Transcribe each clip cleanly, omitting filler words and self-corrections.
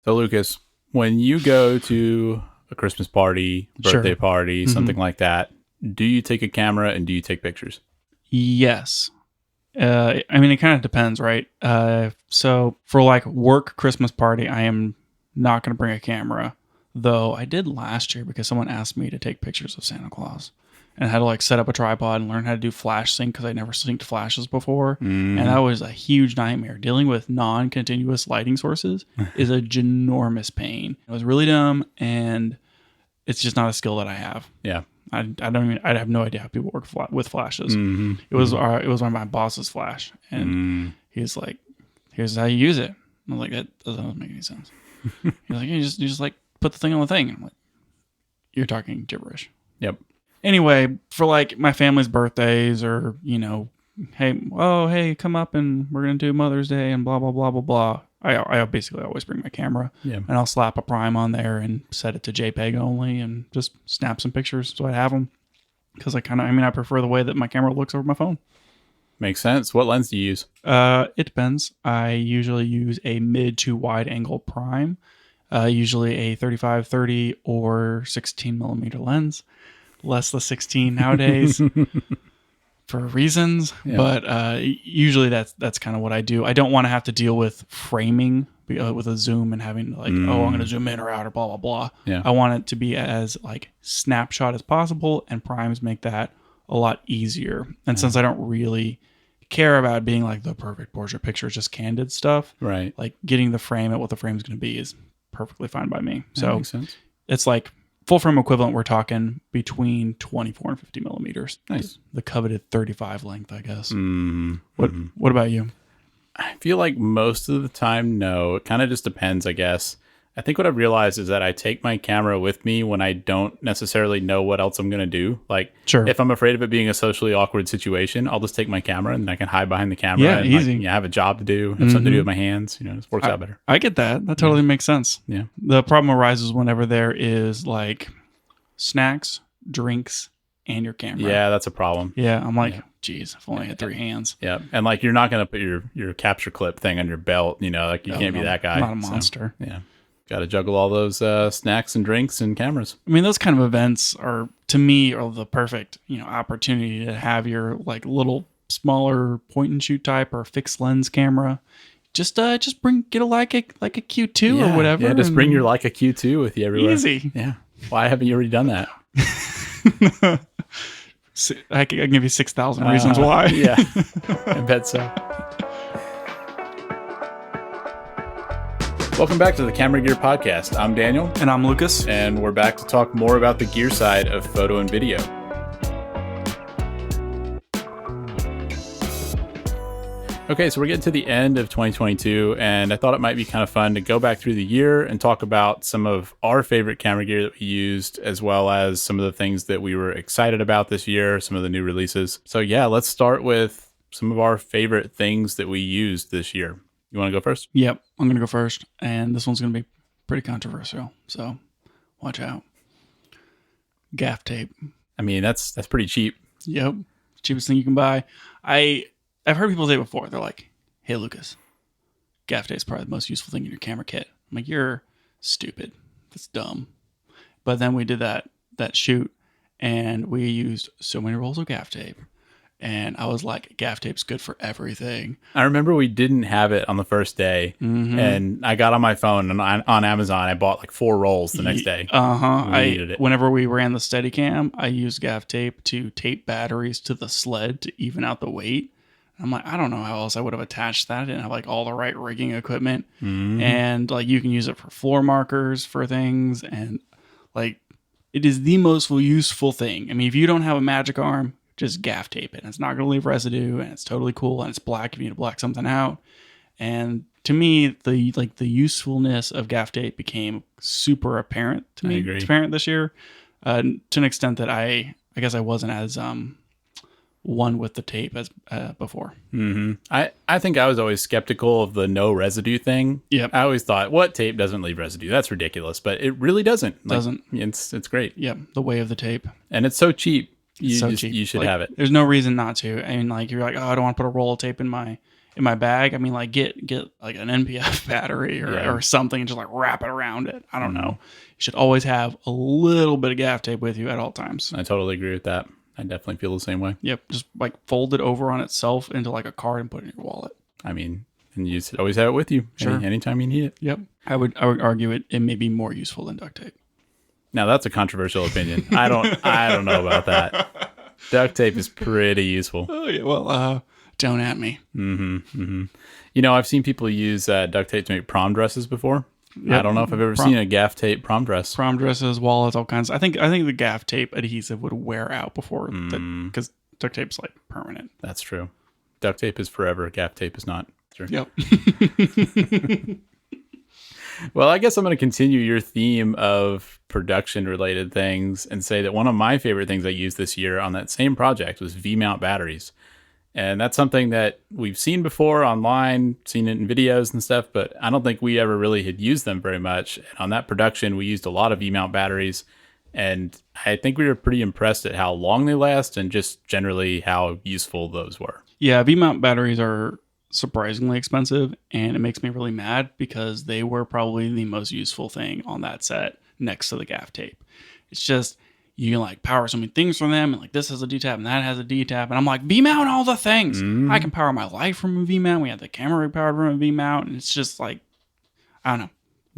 So Lucas, when you go to a Christmas party, birthday party, something like that, do you take a camera and do you take pictures? Yes. I mean, it kind of depends, right? So for like work Christmas party, I am not going to bring a camera, though I did last year because someone asked me to take pictures of Santa Claus and had to like set up a tripod and learn how to do flash sync because I never synced flashes before. And that was a huge nightmare. Dealing with non-continuous lighting sources is a ginormous pain. It was really dumb, and it's just not a skill that I have. Yeah. I have no idea how people work with flashes. It was one of my boss's flash, and he's like, "Here's how you use it." And I'm like, "That doesn't make any sense." He's like, "You just like put the thing on the thing." And I'm like, "You're talking gibberish." Yep. Anyway, for like my family's birthdays, or hey, come up and we're gonna do Mother's Day and blah blah blah blah blah. I basically always bring my camera, and I'll slap a prime on there and set it to JPEG only, and just snap some pictures so I have them. Because I prefer the way that my camera looks over my phone. Makes sense. What lens do you use? It depends. I usually use a mid to wide angle prime, usually a 35-30 or 16 millimeter lens. Less the 16 nowadays. For reasons, but usually that's kind of what I do. I don't want to have to deal with framing with a zoom and having to I'm going to zoom in or out or blah blah blah. Yeah. I want it to be as like snapshot as possible, and primes make that a lot easier. And since I don't really care about being like the perfect portrait picture, just candid stuff, right? Like getting the frame at what the frame's going to be is perfectly fine by me. That So makes sense. It's like full frame equivalent, we're talking between 24 and 50 millimeters. Nice. The coveted 35 length, I guess. What about you? I feel like most of the time, no. It kind of just depends, I guess. I think what I've realized is that I take my camera with me when I don't necessarily know what else I'm going to do. Like, if I'm afraid of it being a socially awkward situation, I'll just take my camera and I can hide behind the camera. Yeah, and easy. I have a job to do, have something to do with my hands. It just works out better. I get that. That totally makes sense. Yeah. The problem arises whenever there is like snacks, drinks, and your camera. Yeah, that's a problem. Yeah, I'm like, geez, if only I had 3 hands. Yeah, and like you're not going to put your capture clip thing on your belt. Like you can't be that guy. I'm not a monster. So, yeah. Got to juggle all those snacks and drinks and cameras. I mean, those kind of events are, to me, are the perfect, opportunity to have your like little smaller point and shoot type or fixed lens camera. Just get a Leica Q2 or whatever. Yeah, just bring your Leica Q2 with you everywhere. Easy. Yeah. Why haven't you already done that? I can give you 6,000 reasons why. Yeah, I bet so. Welcome back to the Camera Gear Podcast. I'm Daniel. And I'm Lucas. And we're back to talk more about the gear side of photo and video. Okay, so we're getting to the end of 2022, and I thought it might be kind of fun to go back through the year and talk about some of our favorite camera gear that we used, as well as some of the things that we were excited about this year, some of the new releases. So yeah, let's start with some of our favorite things that we used this year. You want to go first? Yep, I'm going to go first, and this one's going to be pretty controversial, so watch out. Gaff tape. I mean, that's pretty cheap. Yep, cheapest thing you can buy. I've heard people say before, they're like, hey, Lucas, gaff tape is probably the most useful thing in your camera kit. I'm like, you're stupid. That's dumb. But then we did that shoot, and we used so many rolls of gaff tape. And I was like, gaff tape's good for everything. I remember we didn't have it on the first day, and I got on my phone and on Amazon, I bought like 4 rolls the next day. We needed it. Whenever we ran the Steadicam, I used gaff tape to tape batteries to the sled to even out the weight. I'm like, I don't know how else I would have attached that. I didn't have like all the right rigging equipment. And like you can use it for floor markers for things. And like it is the most useful thing. I mean, if you don't have a magic arm, just gaff tape it. It's not going to leave residue, and it's totally cool, and it's black if you need to black something out. And to me, the usefulness of gaff tape became super apparent to me. It's apparent this year to an extent that I guess I wasn't as one with the tape as before. I think I was always skeptical of the no residue thing. Yep. I always thought, what, tape doesn't leave residue? That's ridiculous, but it really doesn't. Doesn't. It's great. Yep. The way of the tape. And it's so cheap. Cheap. You should like, have it. There's no reason not to. I mean, like you're like, oh, I don't want to put a roll of tape in my in my bag. I mean, like get like an NPF battery or something and just like wrap it around it. I don't know. You should always have a little bit of gaff tape with you at all times. I totally agree with that. I definitely feel the same way. Yep. Just like fold it over on itself into like a card and put it in your wallet. I mean, and you should always have it with you. Sure. Anytime you need it. Yep. I would argue it may be more useful than duct tape. Now that's a controversial opinion. I don't know about that. Duct tape is pretty useful. Oh yeah. Well, don't at me. You know, I've seen people use duct tape to make prom dresses before. Yep. I don't know if I've ever seen a gaff tape prom dress. Prom dresses, wallets, all kinds. I think the gaff tape adhesive would wear out before because duct tape's like permanent. That's true. Duct tape is forever. Gaff tape is not. True. Yep. Well, I guess I'm going to continue your theme of production related things and say that one of my favorite things I used this year on that same project was V-mount batteries. And that's something that we've seen before online, seen it in videos and stuff, but I don't think we ever really had used them very much. And on that production, we used a lot of V-mount batteries, and I think we were pretty impressed at how long they last and just generally how useful those were. Yeah, V-mount batteries are surprisingly expensive, and it makes me really mad because they were probably the most useful thing on that set next to the gaff tape. It's just, you can like power so many things from them, and like this has a D-tap and that has a D-tap, and I'm like, V-mount all the things. I can power my light from a V-mount. We have the camera powered from a V-mount, and it's just like, I don't know.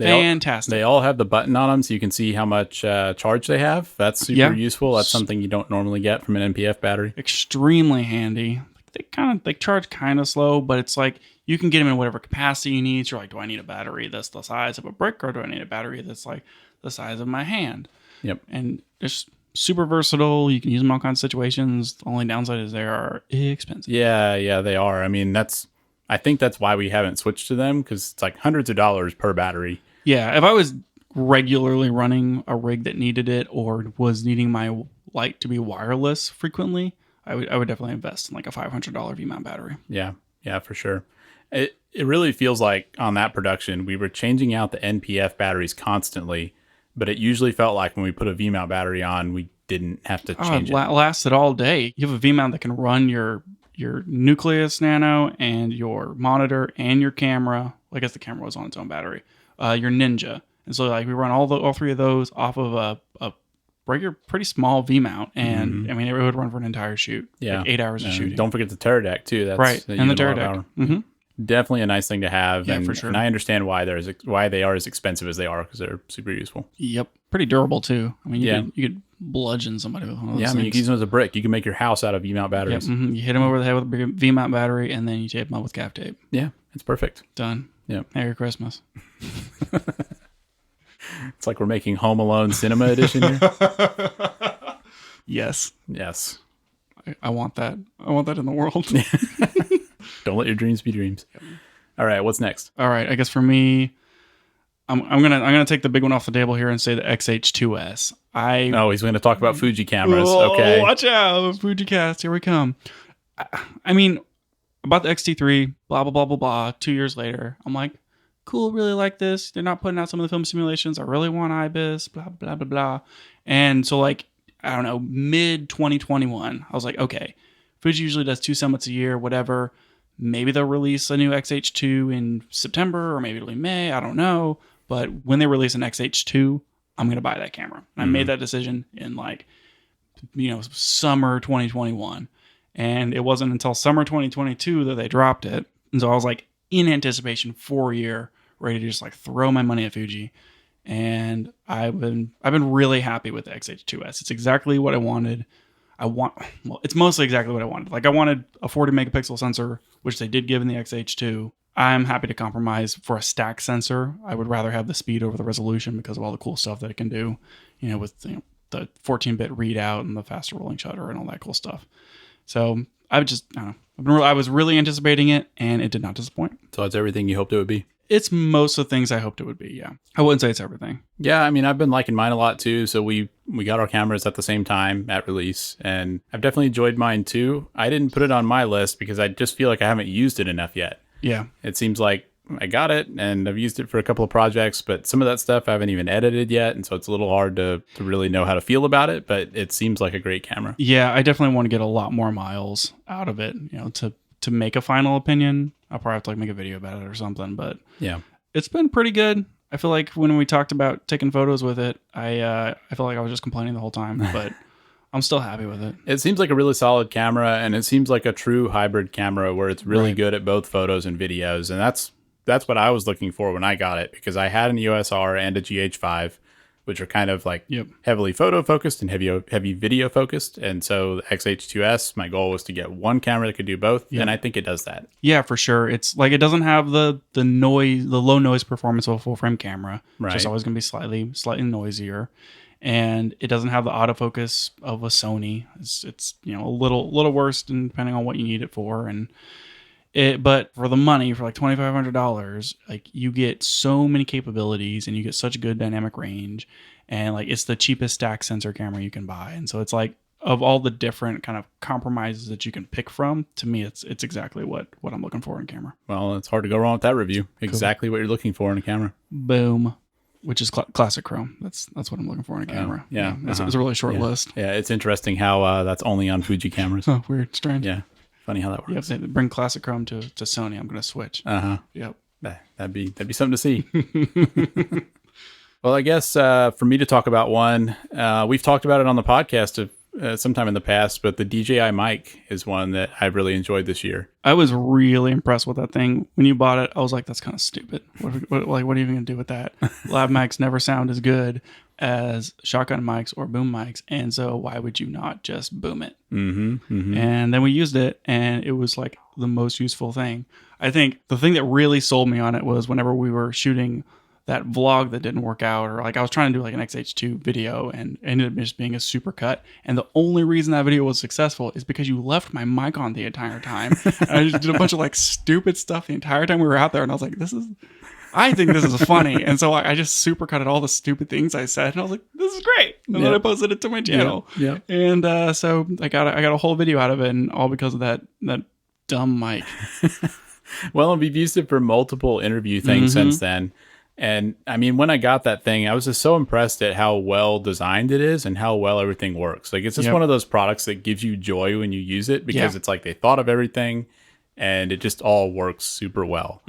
Fantastic. They all have the button on them so you can see how much charge they have. That's super useful. That's something you don't normally get from an NPF battery. Extremely handy. They charge kind of slow, but it's like you can get them in whatever capacity you need. So you're like, do I need a battery that's the size of a brick, or do I need a battery that's like the size of my hand? Yep. And it's super versatile. You can use them in all kinds of situations. The only downside is they are expensive. Yeah, they are. I mean, I think that's why we haven't switched to them, because it's like hundreds of dollars per battery. Yeah, if I was regularly running a rig that needed it or was needing my light to be wireless frequently, I would definitely invest in like a $500 V-mount battery. Yeah, for sure. It really feels like on that production, we were changing out the NPF batteries constantly, but it usually felt like when we put a V-mount battery on, we didn't have to change it. It lasted all day. You have a V-mount that can run your nucleus nano and your monitor and your camera. Well, I guess the camera was on its own battery. Your Ninja. And so like we run all three of those off of a regular, pretty small V-mount, and I mean it would run for an entire shoot. Yeah, like 8 hours of shooting. Don't forget the Teradek too. That's right, and the Teradek. Definitely a nice thing to have. Yeah, for sure. And I understand why they are as expensive as they are, because they're super useful. Yep, pretty durable too. I mean, you could bludgeon somebody with one of those. Yeah, I mean, you can use them as a brick. You can make your house out of V-mount batteries. Yep, you hit them over the head with a V-mount battery, and then you tape them up with gaff tape. Yeah, it's perfect. Done. Yep. Merry Christmas. It's like we're making Home Alone Cinema Edition here. Yes. I want that. I want that in the world. Don't let your dreams be dreams. All right, what's next? All right, I guess for me, I'm gonna take the big one off the table here and say the X-H2s. He's going to talk about Fuji cameras. Okay, watch out, Fujicast. Here we come. I mean, about the X-T3, blah blah blah blah blah. 2 years later, I'm like, cool, really like this. They're not putting out some of the film simulations. I really want IBIS, blah, blah, blah, blah. And so like, I don't know, mid 2021, I was like, okay, Fuji usually does 2 summits a year, whatever. Maybe they'll release a new X-H2 in September, or maybe it'll be May. I don't know. But when they release an X-H2, I'm going to buy that camera. And I made that decision in like, summer 2021. And it wasn't until summer 2022 that they dropped it. And so I was like in anticipation for a year, ready to just like throw my money at Fuji. And I've been really happy with the X-H2s. It's exactly what I wanted. It's mostly exactly what I wanted. Like I wanted a 40 megapixel sensor, which they did give in the X-H2. I'm happy to compromise for a stack sensor. I would rather have the speed over the resolution because of all the cool stuff that it can do, with the 14-bit readout and the faster rolling shutter and all that cool stuff. So I was really anticipating it, and it did not disappoint. So it's everything you hoped it would be. It's most of the things I hoped it would be, yeah. I wouldn't say it's everything. Yeah, I mean, I've been liking mine a lot too. So we got our cameras at the same time at release, and I've definitely enjoyed mine too. I didn't put it on my list because I just feel like I haven't used it enough yet. Yeah. It seems like I got it and I've used it for a couple of projects, but some of that stuff I haven't even edited yet. And so it's a little hard to really know how to feel about it, but it seems like a great camera. Yeah, I definitely want to get a lot more miles out of it, to to make a final opinion. I'll probably have to like make a video about it or something, but Yeah. it's been pretty good. I feel like when we talked about taking photos with it, I feel like I was just complaining the whole time, but I'm still happy with it. It seems like a really solid camera, and it seems like a true hybrid camera where it's really good at both photos and videos. And that's what I was looking for when I got it, because I had an EOS R and a GH5, which are kind of like heavily photo focused and heavy video focused. And so the X-H2s, my goal was to get one camera that could do both. And I think it does that. Yeah, for sure. It's like, it doesn't have the noise, the low noise performance of a full frame camera. Right. It's always going to be slightly noisier. And it doesn't have the autofocus of a Sony. It's a little worse depending on what you need it for. But for the money, for like $2,500, like you get so many capabilities and you get such good dynamic range, and like it's the cheapest stack sensor camera you can buy. And so it's like, of all the different kind of compromises that you can pick from, to me, it's exactly what I'm looking for in camera. Well, it's hard to go wrong with that review. Cool. Exactly what you're looking for in a camera. Boom. Which is classic chrome. That's what I'm looking for in a camera. Yeah. It was a really short list. Yeah, it's interesting how that's only on Fuji cameras. Oh, weird, strange. Yeah. Funny how that works. Yep, they bring classic chrome to Sony. I'm going to switch. Yep. That'd be something to see. Well, I guess for me to talk about one, we've talked about it on the podcast sometime in the past, but the DJI Mic is one that I've really enjoyed this year. I was really impressed with that thing. When you bought it, I was like, that's kind of stupid. What are you even going to do with that? Lav mics never sound as good as shotgun mics or boom mics, and so why would you not just boom it? And then we used it, and it was like the most useful thing. I think the thing that really sold me on it was whenever we were shooting that vlog that didn't work out, or like I was trying to do like an X-H2 video and ended up just being a super cut, and the only reason that video was successful is because you left my mic on the entire time. And I just did a bunch of like stupid stuff the entire time we were out there, and I was like, I think this is funny. And so I just super cutted all the stupid things I said, and I was like, this is great. And then I posted it to my channel. Yeah. And so I got a whole video out of it, and all because of that dumb mic. Well, we've used it for multiple interview things since then. And I mean, when I got that thing, I was just so impressed at how well designed it is and how well everything works. Like, it's just one of those products that gives you joy when you use it, because it's like they thought of everything and it just all works super well.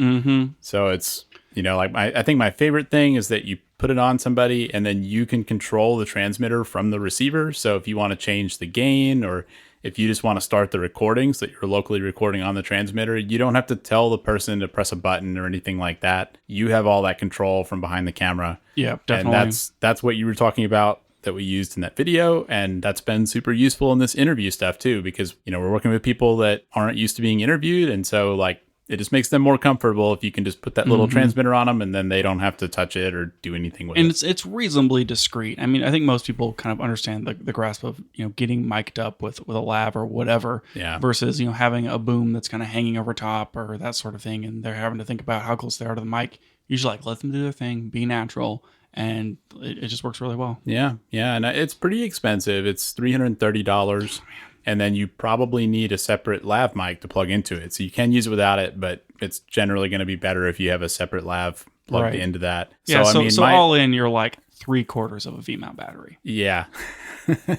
So it's, like I think my favorite thing is that you put it on somebody and then you can control the transmitter from the receiver. So if you want to change the gain, or if you just want to start the recording so that you're locally recording on the transmitter, you don't have to tell the person to press a button or anything like that. You have all that control from behind the camera. Yeah, definitely. And that's what you were talking about that we used in that video. And that's been super useful in this interview stuff too, because, we're working with people that aren't used to being interviewed. And so like, it just makes them more comfortable if you can just put that little transmitter on them, and then they don't have to touch it or do anything with it. And it's reasonably discreet. I mean, I think most people kind of understand the grasp of, getting mic'd up with a lav or whatever, versus, having a boom that's kind of hanging over top or that sort of thing. And they're having to think about how close they are to the mic. Usually like, let them do their thing, be natural. And it just works really well. Yeah. Yeah. And it's pretty expensive. It's $330. And then you probably need a separate lav mic to plug into it. So you can use it without it, but it's generally going to be better if you have a separate lav plugged into that. Yeah, so all in, you're like 3/4 of a V-mount battery. Yeah.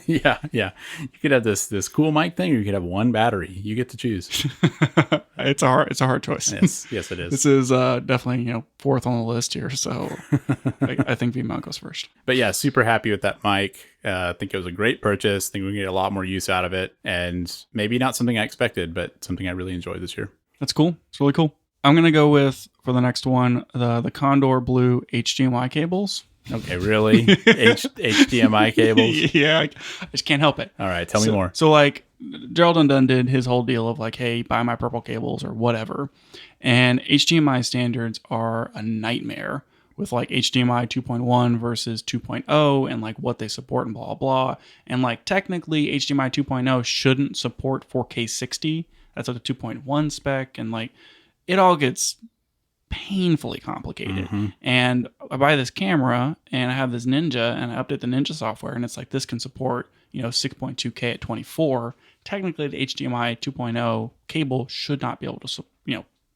Yeah. You could have this cool mic thing, or you could have one battery. You get to choose. It's a hard choice. Yes, it is. This is definitely fourth on the list here, so I think V-mount goes first. But yeah, super happy with that mic. I think it was a great purchase. I think we can get a lot more use out of it, and maybe not something I expected, but something I really enjoyed this year. That's cool. It's really cool. I'm gonna go with, for the next one, the Kondor Blue HDMI cables. Okay, really? HDMI cables? Yeah, I just can't help it. All right, tell me more. So like, Gerald Undone did his whole deal of like, hey, buy my purple cables or whatever. And HDMI standards are a nightmare with like HDMI 2.1 versus 2.0 and like what they support and blah, blah, blah. And like technically HDMI 2.0 shouldn't support 4K 60. That's like a 2.1 spec. And like it all gets painfully complicated. And I buy this camera and I have this Ninja and I update the Ninja software and it's like, this can support 6.2K at 24. Technically the HDMI 2.0 cable should not be able to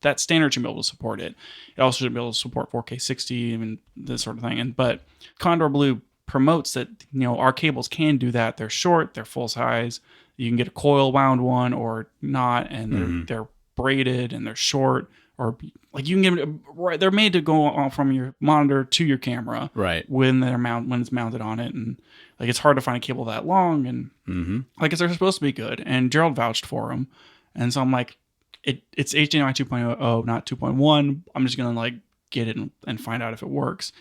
that standard should be able to support it. It also should be able to support 4K 60 and this sort of thing. But Kondor Blue promotes that our cables can do that. They're short, they're full size, you can get a coil wound one or not, and they're braided and they're short, or like you can get them right. They're made to go on from your monitor to your camera, right? When it's mounted on it, and like it's hard to find a cable that long, and like they're supposed to be good. And Gerald vouched for them, and so I'm like, it's HDMI 2.0, not 2.1. I'm just gonna like get it and find out if it works.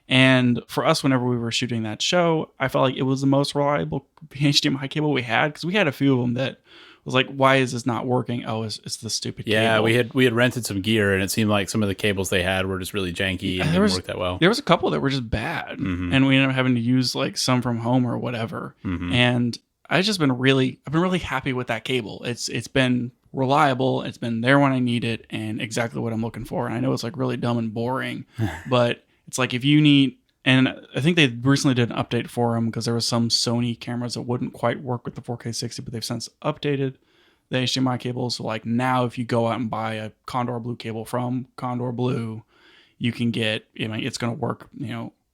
And for us, whenever we were shooting that show, I felt like it was the most reliable HDMI cable we had, because we had a few of them that was like, why is this not working? Oh, it's the stupid cable. Yeah, we had rented some gear, and it seemed like some of the cables they had were just really janky and didn't work that well. There was a couple that were just bad, and we ended up having to use like some from home or whatever. And I've been really happy with that cable. It's been reliable. It's been there when I need it, and exactly what I'm looking for. And I know it's like really dumb and boring, but it's like if you need. And I think they recently did an update for them, because there was some Sony cameras that wouldn't quite work with the 4K 60, but they've since updated the HDMI cables. So like now, if you go out and buy a Kondor Blue cable from Kondor Blue, you can get, it's going to work,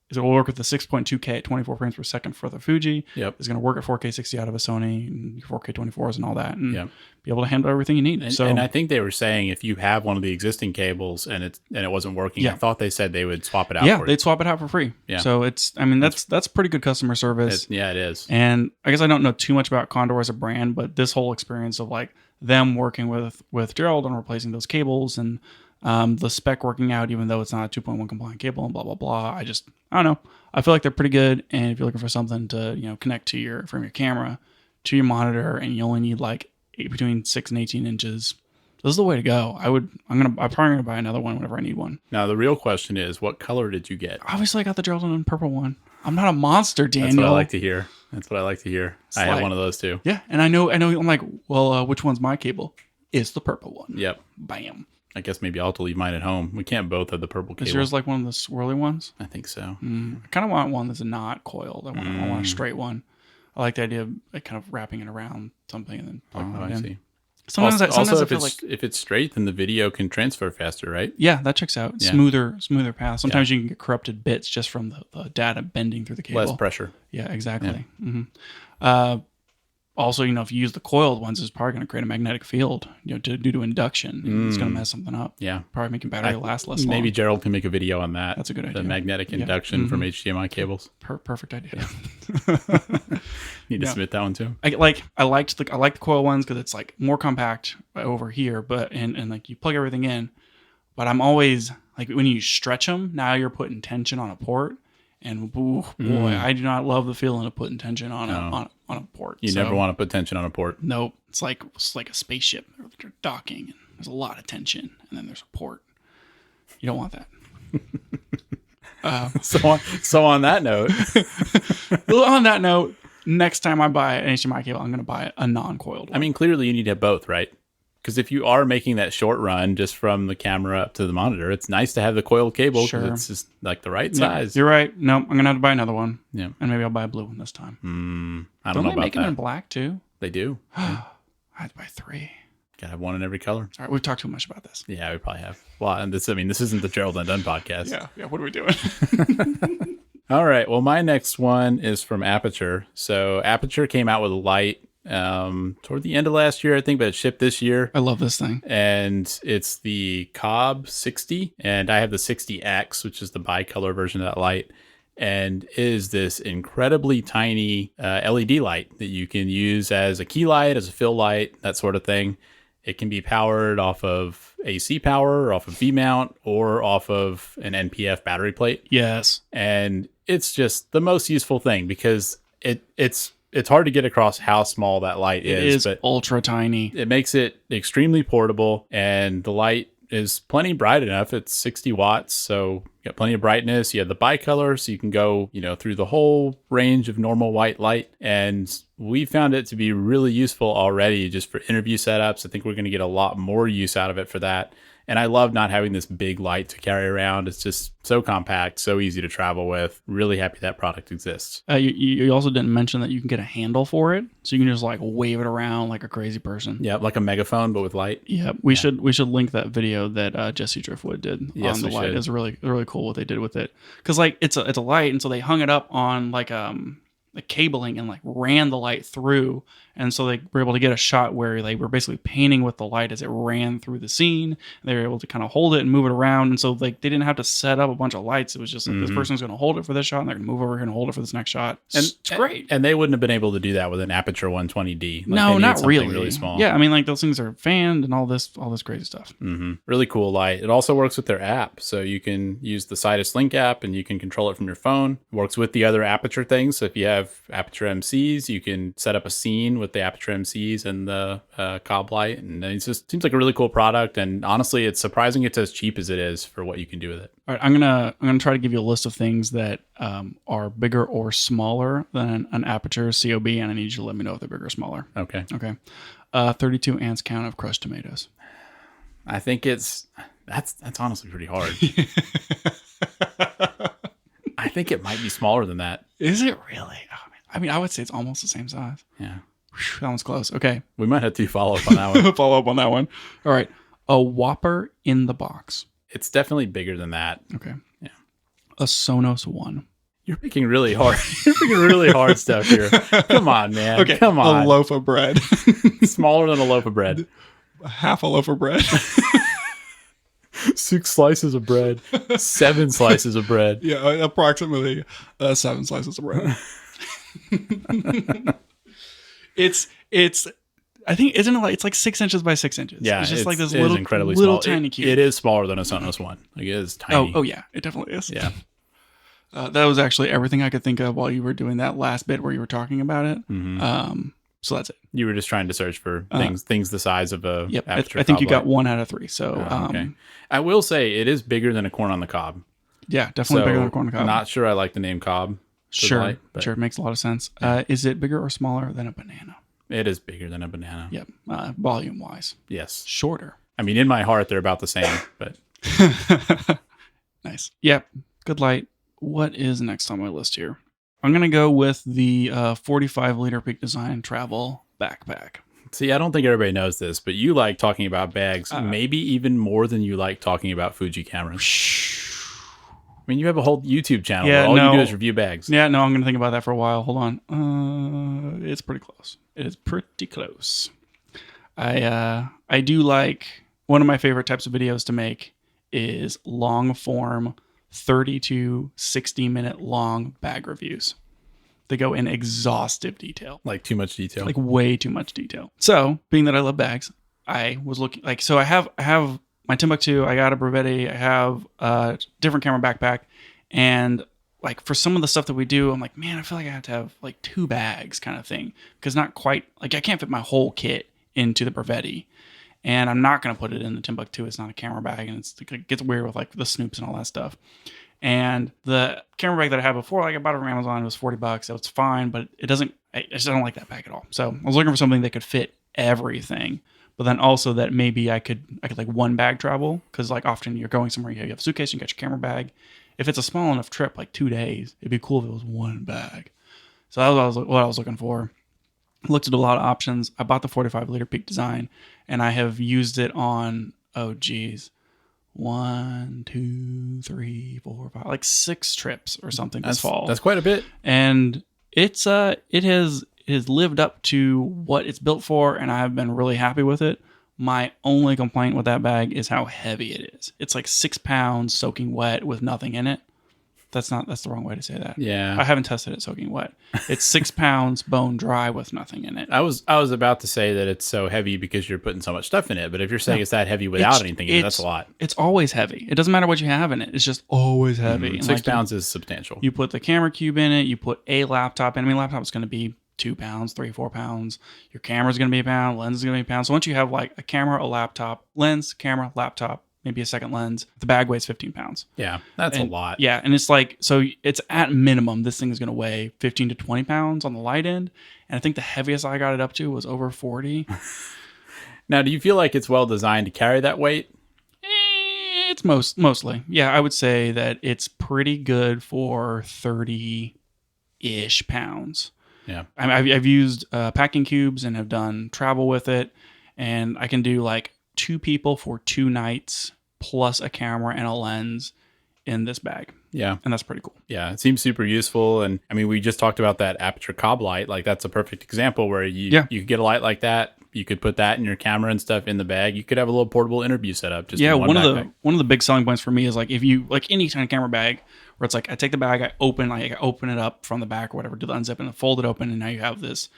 it will work with the 6.2K at 24 frames per second for the Fuji. Yep. It's going to work at 4K 60 out of a Sony, and 4K 24s and all that, and be able to handle everything you need. And I think they were saying if you have one of the existing cables and it wasn't working, I thought they said they would swap it out. Yeah, they'd swap it out for free. Yeah. So that's pretty good customer service. It is. And I guess I don't know too much about Kondor as a brand, but this whole experience of like them working with Gerald on replacing those cables, and the spec working out, even though it's not a 2.1 compliant cable, and blah blah blah. I don't know. I feel like they're pretty good. And if you're looking for something to connect to from your camera to your monitor, and you only need like between 6 and 18 inches, this is the way to go. I'm probably gonna buy another one whenever I need one. Now the real question is, what color did you get? Obviously, I got the Gerald and purple one. I'm not a monster, Daniel. That's what I like to hear. I have one of those too. Yeah, and I know. I'm like, well, which one's my cable? It's the purple one. Yep. Bam. I guess maybe I'll have to leave mine at home. We can't both have the purple cable. Is yours like one of the swirly ones? I think so. I kind of want one that's not coiled. I want a straight one. I like the idea of like kind of wrapping it around something and then plugging it in. See. Sometimes if it's straight, then the video can transfer faster, right? Yeah, that checks out. Yeah. Smoother path. Sometimes you can get corrupted bits just from the data bending through the cable. Less pressure. Yeah, exactly. Yeah. Also, if you use the coiled ones, it's probably going to create a magnetic field, due to induction. It's going to mess something up. Yeah. Probably making battery last less long. Maybe Gerald can make a video on that. That's a good idea. The magnetic induction from HDMI cables. Perfect idea. Need to submit that one too. I like the coil ones because it's like more compact over here, but and like you plug everything in. But I'm always like, when you stretch them, now you're putting tension on a port. And boy, I do not love the feeling of putting tension on a port. You never want to put tension on a port. Nope. It's like a spaceship. You're docking, and there's a lot of tension, and then there's a port. You don't want that. So on that note, next time I buy an HDMI cable, I'm going to buy a non-coiled one. I mean, clearly you need to have both, right? Because if you are making that short run just from the camera up to the monitor, it's nice to have the coiled cable because it's just like the right size. You're right. No, I'm going to have to buy another one. Yeah. And maybe I'll buy a blue one this time. I don't know about that. Don't they make them in black too? They do. I had to buy 3. Gotta have one in every color. All right, we've talked too much about this. Yeah, we probably have. Well, and this isn't the Gerald Undone podcast. Yeah, what are we doing? All right, well, my next one is from Aputure. So Aputure came out with a light toward the end of last year, I think, but it shipped this year. I love this thing. And it's the COB60, and I have the 60X, which is the bicolor version of that light. And it is this incredibly tiny LED light that you can use as a key light, as a fill light, that sort of thing. It can be powered off of AC power, or off of V-mount, or off of an NPF battery plate. Yes. And it's just the most useful thing because it's hard to get across how small that light is. It is but ultra tiny. It makes it extremely portable, and the light is plenty bright enough. It's 60 watts, so you got plenty of brightness. You have the bicolor, so you can go, through the whole range of normal white light. And we found it to be really useful already just for interview setups. I think we're going to get a lot more use out of it for that. And I love not having this big light to carry around. It's just so compact, so easy to travel with. Really happy that product exists. You also didn't mention that you can get a handle for it, so you can just like wave it around like a crazy person. Yeah, like a megaphone, but with light. Yeah, we should link that video that Jesse Driftwood did on the light. It's really cool what they did with it, because like it's a light, and so they hung it up on like the cabling and like ran the light through. And so they were able to get a shot where they were basically painting with the light as it ran through the scene. They were able to kind of hold it and move it around. And so like they didn't have to set up a bunch of lights. It was just like this person's going to hold it for this shot and they're going to move over here and hold it for this next shot. And it's great. And they wouldn't have been able to do that with an Aputure 120D. Like no, not really. Really small. Yeah, I mean like those things are fanned and all this crazy stuff. Really cool light. It also works with their app. So you can use the Sidus Link app and you can control it from your phone. It works with the other Aputure things. So if you have Aputure MCs, you can set up a scene with the Aputure MCs and the COB light, and it just seems like a really cool product. And honestly, it's surprising it's as cheap as it is for what you can do with it. All right, I'm gonna try to give you a list of things that are bigger or smaller than an Aputure COB, and I need you to let me know if they're bigger or smaller. Okay. 32 ounce count of crushed tomatoes. I think that's honestly pretty hard. I think it might be smaller than that. Is it really? Oh, I mean, I would say it's almost the same size. Yeah. That one's close. Okay. We might have to follow up on that one. Follow up on that one. All right. A Whopper in the box. It's definitely bigger than that. Okay. Yeah. A Sonos One. You're picking really hard. You're picking really hard stuff here. Come on, man. Okay. Come on. A loaf of bread. Smaller than a loaf of bread. Half a loaf of bread. 6 slices of bread. 7 slices of bread. Yeah, approximately 7 slices of bread. It's I think isn't it like it's like 6 inches by 6 inches. Yeah, it's just like this it little incredibly little small. tiny cube. It is smaller than a Sonos One. Like it is tiny. Oh yeah, it definitely is. Yeah. That was actually everything I could think of while you were doing that last bit where you were talking about it. So that's it. You were just trying to search for things the size of a Yep. Aputure I think you COB light. got 1 out of 3. So Okay. I will say it is bigger than a corn on the cob. yeah, definitely bigger than a corn cob. Not sure I like the name cob. Sure, light, but sure, it makes a lot of sense. Is it bigger or smaller than a banana? it is bigger than a banana. Yep, volume wise. Yes. Shorter. I mean, in my heart, they're about the same, but Nice. Yep, good light. What is next on my list here? I'm going to go with the 45-liter Peak Design Travel Backpack. see, I don't think everybody knows this, but you like talking about bags, maybe even more than you like talking about Fuji cameras. I mean, you have a whole YouTube channel where all you do is review bags. Yeah, no, I'm going to think about that for a while. Hold on. It's pretty close. It is pretty close. I do like, one of my favorite types of videos to make is long form 30 to 60 minute long bag reviews. They go in exhaustive detail. Like too much detail. Like way too much detail. So, being that I love bags, I was looking like, so I have my Timbuktu, I got a Brevetti, I have a different camera backpack, and like for some of the stuff that we do, I'm like, man, I feel like I have to have like 2 bags kind of thing, because not quite, like I can't fit my whole kit into the Brevetti, and I'm not going to put it in the Timbuktu. It's not a camera bag, and it gets weird with like the snoops and all that stuff. And the camera bag that I had before, like I bought it from Amazon, it was $40, so it's fine, but I just don't like that bag at all. So I was looking for something that could fit everything, but then also that maybe I could like one bag travel, because like often you're going somewhere, you have a suitcase, you got your camera bag. If it's a small enough trip, like 2 days, it'd be cool if it was one bag. So that was what I was looking for. Looked at a lot of options. I bought the 45-liter Peak Design, and I have used it on, 1, 2, 3, 4, 5, like 6 trips or something this fall. That's quite a bit. And it has lived up to what it's built for, and I've been really happy with it. My only complaint with that bag is how heavy it is. It's like 6 pounds soaking wet with nothing in it. That's the wrong way to say that. Yeah. I haven't tested it soaking wet. It's 6 pounds bone dry with nothing in it. I was about to say that it's so heavy because you're putting so much stuff in it, but if you're saying it's that heavy without anything in it, that's a lot. It's always heavy. It doesn't matter what you have in it. It's just always heavy. And 6 pounds is substantial. You put the camera cube in it. You put a laptop in. I mean, laptop is going to be 2 pounds, 3, 4 pounds. Your camera's going to be a pound. Lens is going to be a pound. So once you have like a camera, a laptop, lens, camera, laptop, maybe a second lens, the bag weighs 15 pounds. Yeah, that's a lot. Yeah, and it's like, so it's at minimum, this thing is going to weigh 15 to 20 pounds on the light end. And I think the heaviest I got it up to was over 40. Now, do you feel like it's well designed to carry that weight? It's mostly. Yeah, I would say that it's pretty good for 30-ish pounds. Yeah. I've used packing cubes and have done travel with it. And I can do like 2 people for 2 nights plus a camera and a lens in this bag. Yeah. And that's pretty cool. Yeah, it seems super useful. And I mean, we just talked about that Aputure COB light. Like that's a perfect example where you could get a light like that. You could put that in your camera and stuff in the bag. You could have a little portable interview setup. Just in one of the big selling points for me is like if you like any kind of camera bag where it's like I take the bag, I open it up from the back or whatever, do the unzip and fold it open, and now you have this,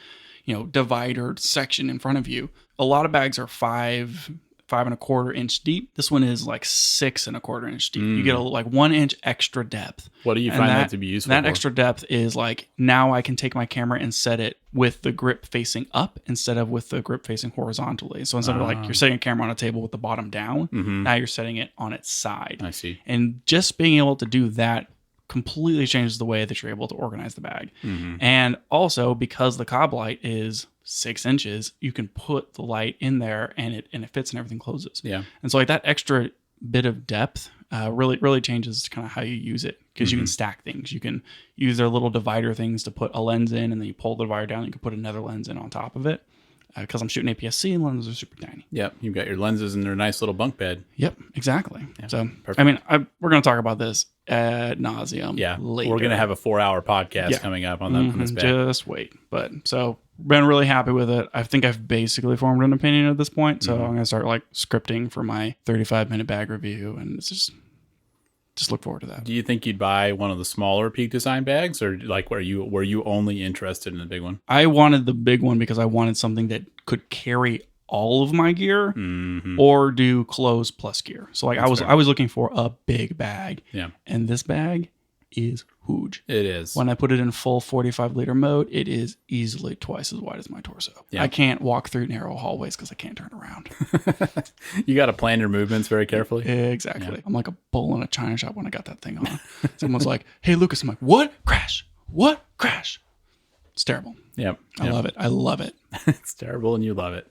divider section in front of you. A lot of bags are 5.25 inch deep. This one is like 6.25 inch deep. You get a 1 inch extra depth. What do you find that to be useful That for? extra depth is like now I can take my camera and set it with the grip facing up instead of with the grip facing horizontally. So instead of like you're setting a camera on a table with the bottom down, now you're setting it on its side. I see. And just being able to do that completely changes the way that you're able to organize the bag. And also because the COB light is 6 inches, you can put the light in there and it fits and everything closes. Yeah. And so like that extra bit of depth really changes kind of how you use it, because you can stack things. You can use their little divider things to put a lens in, and then you pull the divider down and you can put another lens in on top of it. Because I'm shooting APS-C and lenses are super tiny. Yep, you've got your lenses in their nice little bunk bed. Yep, exactly. Yeah, so, perfect. I mean, we're going to talk about this ad nauseum. Yeah, later. We're going to have a 4-hour podcast coming up on this bag. Just wait. But so, been really happy with it. I think I've basically formed an opinion at this point. So I'm going to start like scripting for my 35-minute bag review, and it's just look forward to that. Do you think you'd buy one of the smaller Peak Design bags, or like were you only interested in the big one? I wanted the big one because I wanted something that could carry all of my gear or do clothes plus gear. So like I was looking for a big bag. Yeah. And this bag is huge. It is. When I put it in full 45-liter mode, it is easily twice as wide as my torso. Yeah. I can't walk through narrow hallways because I can't turn around. You got to plan your movements very carefully. Exactly. Yeah. I'm like a bull in a china shop when I got that thing on. Someone's like, "Hey, Lucas." I'm like, "What? Crash. What? Crash." It's terrible. Yep. I love it. I love it. It's terrible and you love it.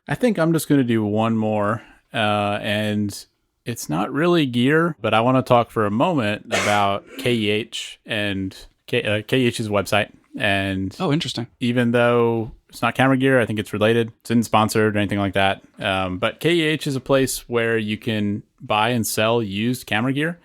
I think I'm just going to do one more, and it's not really gear, but I want to talk for a moment about KEH and KEH's website. And interesting. Even though it's not camera gear, I think it's related. It's not sponsored or anything like that. But KEH is a place where you can buy and sell used camera gear.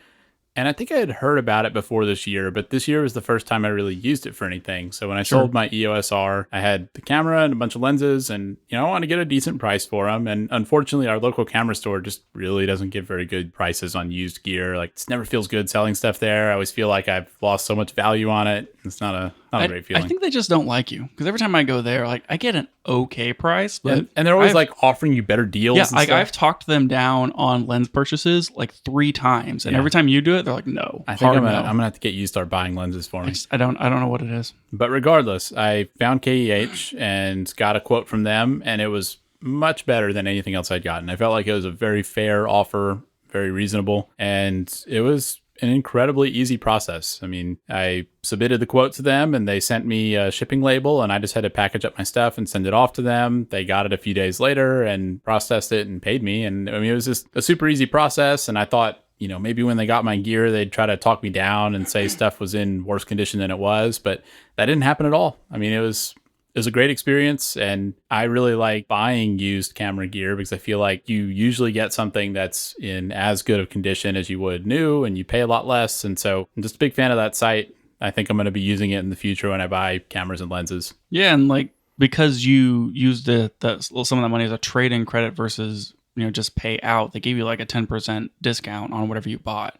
And I think I had heard about it before this year, but this year was the first time I really used it for anything. So when I sold my EOS R, I had the camera and a bunch of lenses, and I want to get a decent price for them. And unfortunately, our local camera store just really doesn't give very good prices on used gear. Like, it never feels good selling stuff there. I always feel like I've lost so much value on it. It's not a great feeling. I think they just don't like you, because every time I go there, like I get an okay price, but and they're always like offering you better deals. Yeah, like I've talked them down on lens purchases like 3 times, and every time you do it, they're like, "No." I think I'm gonna have to get you to start buying lenses for me. I don't know what it is. But regardless, I found KEH and got a quote from them, and it was much better than anything else I'd gotten. I felt like it was a very fair offer, very reasonable, and it was an incredibly easy process. I mean, I submitted the quote to them and they sent me a shipping label, and I just had to package up my stuff and send it off to them. They got it a few days later and processed it and paid me. And I mean, it was just a super easy process. And I thought, maybe when they got my gear, they'd try to talk me down and say stuff was in worse condition than it was, but that didn't happen at all. I mean, it was a great experience, and I really like buying used camera gear because I feel like you usually get something that's in as good of condition as you would new, and you pay a lot less. And so I'm just a big fan of that site. I think I'm going to be using it in the future when I buy cameras and lenses. Yeah, and like because you used some of that money as a trade-in credit versus just pay out, they gave you like a 10% discount on whatever you bought,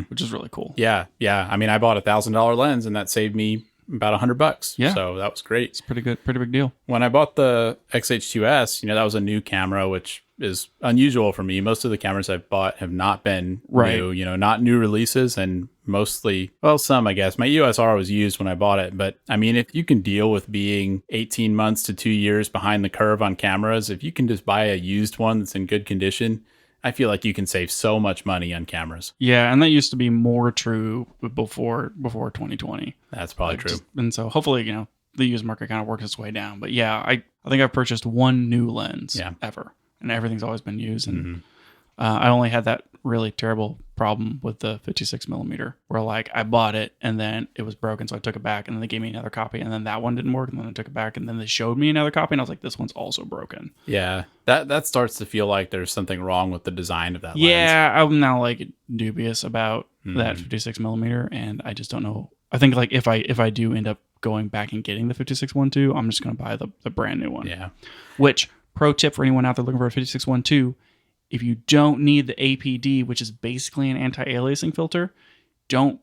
which is really cool. Yeah. I mean, I bought a $1,000 lens, and that saved me about $100. Yeah. So that was great. It's pretty big deal. When I bought the X-H2s, that was a new camera, which is unusual for me. Most of the cameras I've bought have not been new, not new releases, and mostly, well, some, I guess. My EOS R was used when I bought it, but I mean, if you can deal with being 18 months to 2 years behind the curve on cameras, if you can just buy a used one that's in good condition, I feel like you can save so much money on cameras. Yeah, and that used to be more true before 2020. That's probably true. And so hopefully, the used market kind of works its way down. But yeah, I think I've purchased one new lens ever, and everything's always been used. And I only had that really terrible problem with the 56 millimeter where like I bought it and then it was broken, so I took it back, and then they gave me another copy, and then that one didn't work, and then I took it back, and then they showed me another copy, and I was like, this one's also broken. Yeah, that starts to feel like there's something wrong with the design of that lens. Yeah, I'm now like dubious about that 56 millimeter, and I just don't know. I think like if I do end up going back and getting the 56-1.2, I'm just gonna buy the brand new one. Yeah. Which, pro tip for anyone out there looking for a 56-1.2, if you don't need the APD, which is basically an anti-aliasing filter, don't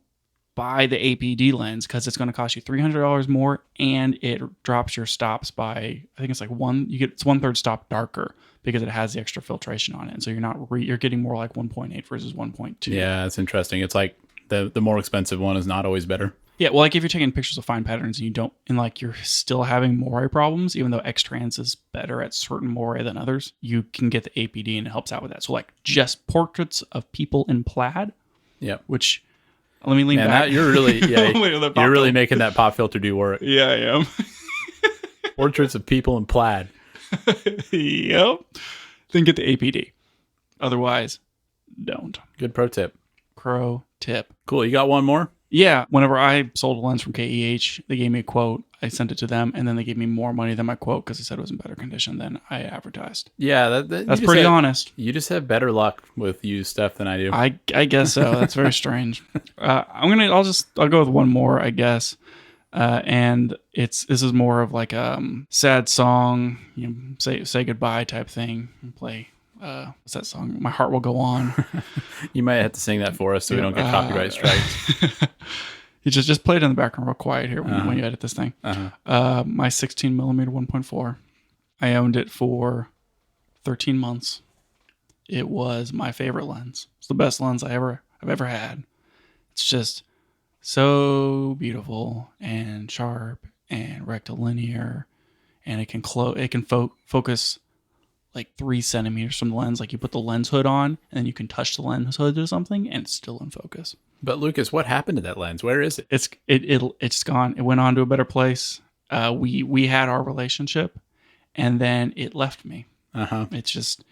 buy the APD lens because it's going to cost you $300 more, and it drops your stops by, I think it's like it's 1/3 stop darker because it has the extra filtration on it. And so you're getting more like 1.8 versus 1.2. Yeah, it's interesting. It's like the more expensive one is not always better. Yeah, well, like if you're taking pictures of fine patterns and like you're still having moire problems, even though X-Trans is better at certain moire than others, you can get the APD and it helps out with that. So like just portraits of people in plaid. Yeah. Which, let me lean back. You're really, you're really making that pop filter do work. Yeah, I am. Portraits of people in plaid. Yep. Then get the APD. Otherwise, don't. Good pro tip. Pro tip. Cool. You got one more? Yeah, whenever I sold a lens from KEH, they gave me a quote. I sent it to them, and then they gave me more money than my quote because they said it was in better condition than I advertised. Yeah, that's pretty honest. You just have better luck with used stuff than I do. I guess so. That's very strange. I'll go with one more, I guess. And this is more of like a sad song, say goodbye type thing. And play what's that song? My Heart Will Go On. You might have to sing that for us so we don't get copyright strikes. You just play it in the background real quiet here when you edit this thing. My 16 millimeter 1.4. I owned it for 13 months. It was my favorite lens. It's the best lens I've ever had. It's just so beautiful and sharp and rectilinear, and it can focus like 3 centimeters from the lens. Like you put the lens hood on and then you can touch the lens hood or something and it's still in focus. But Lucas, what happened to that lens? Where is it? It's gone. It went on to a better place. We had our relationship and then it left me. It's just,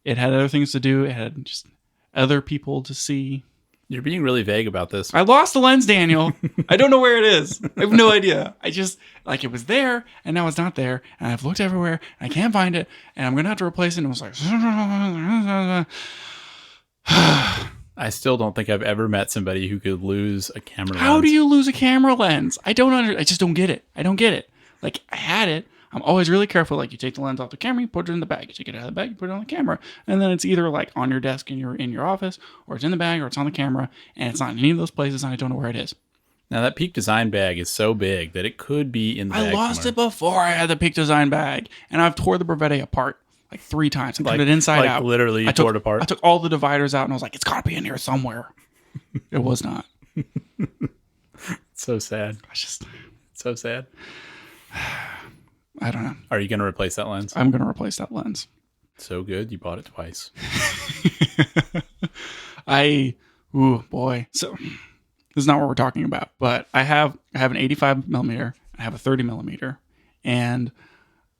it had other things to do. It had just other people to see. You're being really vague about this. I lost the lens, Daniel. I don't know where it is. I have no idea. I just, like, it was there, and now it's not there, and I've looked everywhere, and I can't find it, and I'm going to have to replace it, and it was like... I still don't think I've ever met somebody who could lose a camera lens. How do you lose a camera lens? I just don't get it. I don't get it. Like, I had it. I'm always really careful. Like, you take the lens off the camera, you put it in the bag. You take it out of the bag, you put it on the camera. And then it's either, like, on your desk in your office, or it's in the bag, or it's on the camera. And it's not in any of those places, and I don't know where it is. Now, that Peak Design bag is so big that it could be in the bag. I lost it before I had the Peak Design bag. And I've tore the Brevette apart, like, 3 times. I cut it inside out. Literally, you tore it apart? I took all the dividers out, and I was like, it's got to be in here somewhere. It was not. So sad. So sad. I don't know. Are you going to replace that lens? I'm going to replace that lens. So good. You bought it twice. Ooh, boy. So this is not what we're talking about, but I have an 85 millimeter. I have a 30 millimeter, and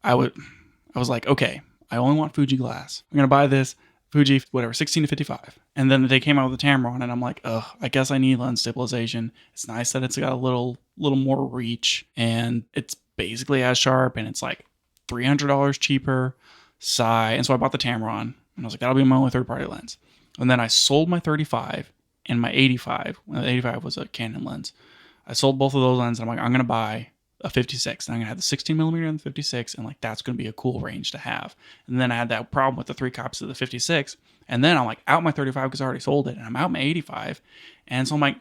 I was like, okay, I only want Fuji glass. I'm going to buy this Fuji, 16 to 55. And then they came out with the Tamron, and I'm like, I guess I need lens stabilization. It's nice that it's got a little more reach, and it's basically as sharp, and it's like $300 cheaper. And so I bought the Tamron, and I was like, that'll be my only third-party lens. And then I sold my 35 and my 85. Well, the 85 was a Canon lens. I sold both of those lenses, and I'm like, I'm going to buy a 56, and I'm going to have the 16 millimeter and the 56, and like that's going to be a cool range to have. And then I had that problem with the 3 copies of the 56, and then I'm like out my 35 because I already sold it, and I'm out my 85, and so I'm like,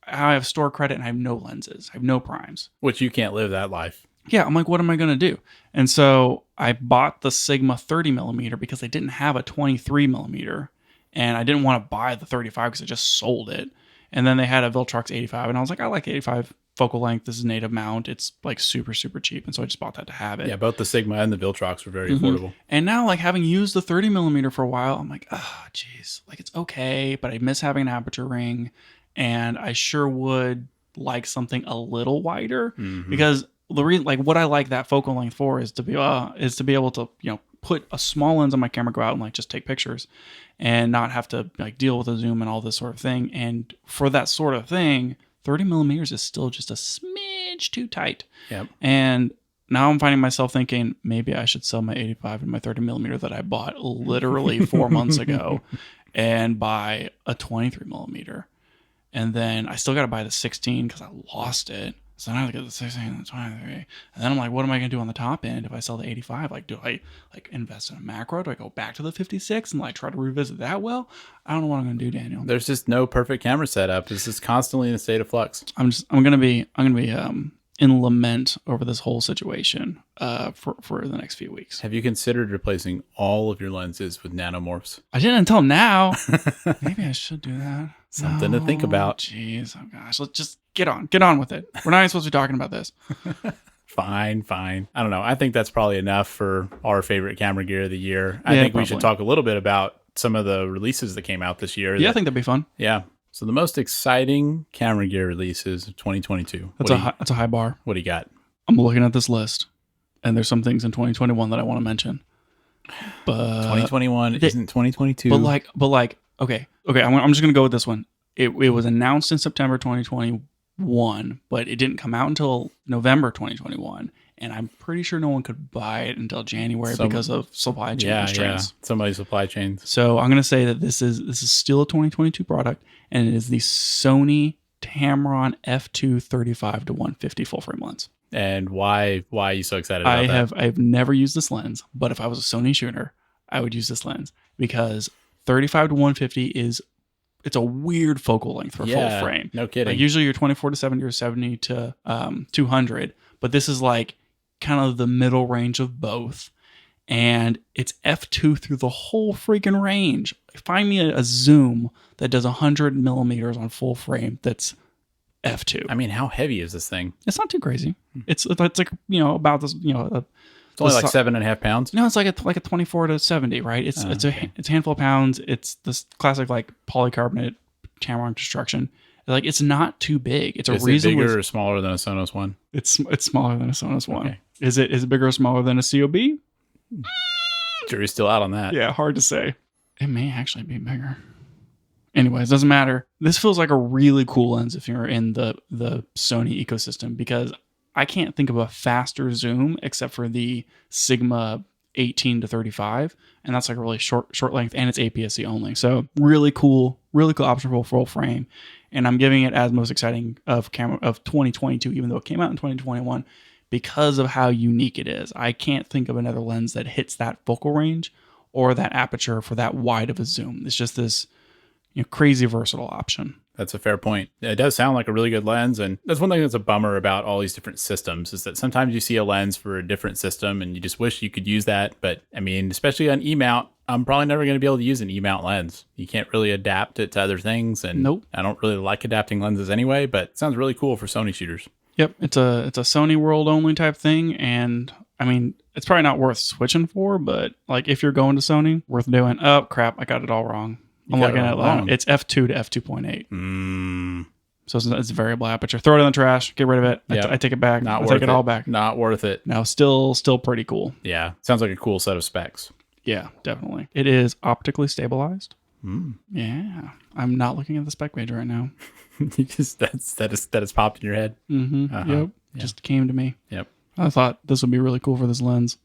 I have store credit and I have no lenses. I have no primes. Which you can't live that life. Yeah, I'm like, what am I going to do? And so I bought the Sigma 30 millimeter because they didn't have a 23 millimeter, and I didn't want to buy the 35 because I just sold it. And then they had a Viltrox 85, and I was like, I like 85 focal length. This is native mount. It's like super, super cheap. And so I just bought that to have it. Yeah, both the Sigma and the Viltrox were very affordable. And now, like, having used the 30 millimeter for a while, I'm like, oh, geez, like it's okay, but I miss having an aperture ring, and I sure would like something a little wider because the reason, like, what I like that focal length for is to be able to, put a small lens on my camera, go out and like just take pictures and not have to like deal with the zoom and all this sort of thing. And for that sort of thing, 30 millimeters is still just a smidge too tight. Yep. And now I'm finding myself thinking maybe I should sell my 85 and my 30 millimeter that I bought literally 4 months ago and buy a 23 millimeter. And then I still got to buy the 16 because I lost it. So now I have to get the 16 and the 23. And then I'm like, what am I going to do on the top end if I sell the 85? Like, do I like invest in a macro? Do I go back to the 56 and like try to revisit that? Well, I don't know what I'm going to do, Daniel. There's just no perfect camera setup. This is constantly in a state of flux. I'm going to be in lament over this whole situation for the next few weeks. Have you considered replacing all of your lenses with nanomorphs? I didn't until now. Maybe I should do that. Something to think about. Jeez, oh gosh, let's just get on with it. We're not even supposed to be talking about this. Fine. I don't know. I think that's probably enough for our favorite camera gear of the year. I Yeah, think probably. we should talk a little bit about some of the releases that came out this year. Yeah, I think that'd be fun. Yeah. So the most exciting camera gear releases of 2022. That's a high bar. What do you got? I'm looking at this list, and there's some things in 2021 that I want to mention. But 2021 isn't 2022. But like, okay. I'm just gonna go with this one. It was announced in September 2021, but it didn't come out until November 2021, and I'm pretty sure no one could buy it until January because of supply chain constraints. Yeah, somebody's supply chains. So I'm gonna say that this is still a 2022 product, and it is the Sony Tamron f2 35 to 150 full frame lens. And why are you so excited about that? I've never used this lens, but if I was a Sony shooter, I would use this lens because 35 to 150 it's a weird focal length for full frame. No kidding. Like usually you're 24 to 70 or 70 to 200, but this is like kind of the middle range of both. And it's f2 through the whole freaking range. Find me a zoom that does 100 millimeters on full frame that's f2. I mean, how heavy is this thing? It's not too crazy. It's like, about this, It's only like 7.5 pounds. No, it's like a 24 to 70, right? It's a handful of pounds. It's this classic like polycarbonate Tamron construction. Like it's not too big. It's is it bigger or smaller than a Sonos one? It's smaller than a Sonos one. Okay. Is it bigger or smaller than a COB? Jury's still out on that. Yeah, hard to say. It may actually be bigger. Anyways, doesn't matter. This feels like a really cool lens if you're in the Sony ecosystem because I can't think of a faster zoom except for the Sigma 18 to 35, and that's like a really short length, and it's APS-C only. So really cool option for full frame, and I'm giving it as most exciting of 2022, even though it came out in 2021, because of how unique it is. I can't think of another lens that hits that focal range or that aperture for that wide of a zoom. It's just this crazy versatile option. That's a fair point. It does sound like a really good lens, and that's one thing that's a bummer about all these different systems is that sometimes you see a lens for a different system and you just wish you could use that. But I mean, especially on E-mount, I'm probably never going to be able to use an E-mount lens. You can't really adapt it to other things, and nope. I don't really like adapting lenses anyway, but it sounds really cool for Sony shooters. Yep, it's a Sony world only type thing, and I mean, it's probably not worth switching for, but like if you're going to Sony, worth doing. Oh crap, I got it all wrong. I'm looking at it. It's f2 to f2.8. So it's a variable aperture. Throw it in the trash. Get rid of it. Yep. I take it back. I take it all back. Not worth it. No, still pretty cool. Yeah. Sounds like a cool set of specs. Yeah, definitely. It is optically stabilized. Yeah. I'm not looking at the spec page right now. You just that has popped in your head. Mm-hmm. Yep. Yeah. Just came to me. Yep. I thought this would be really cool for this lens.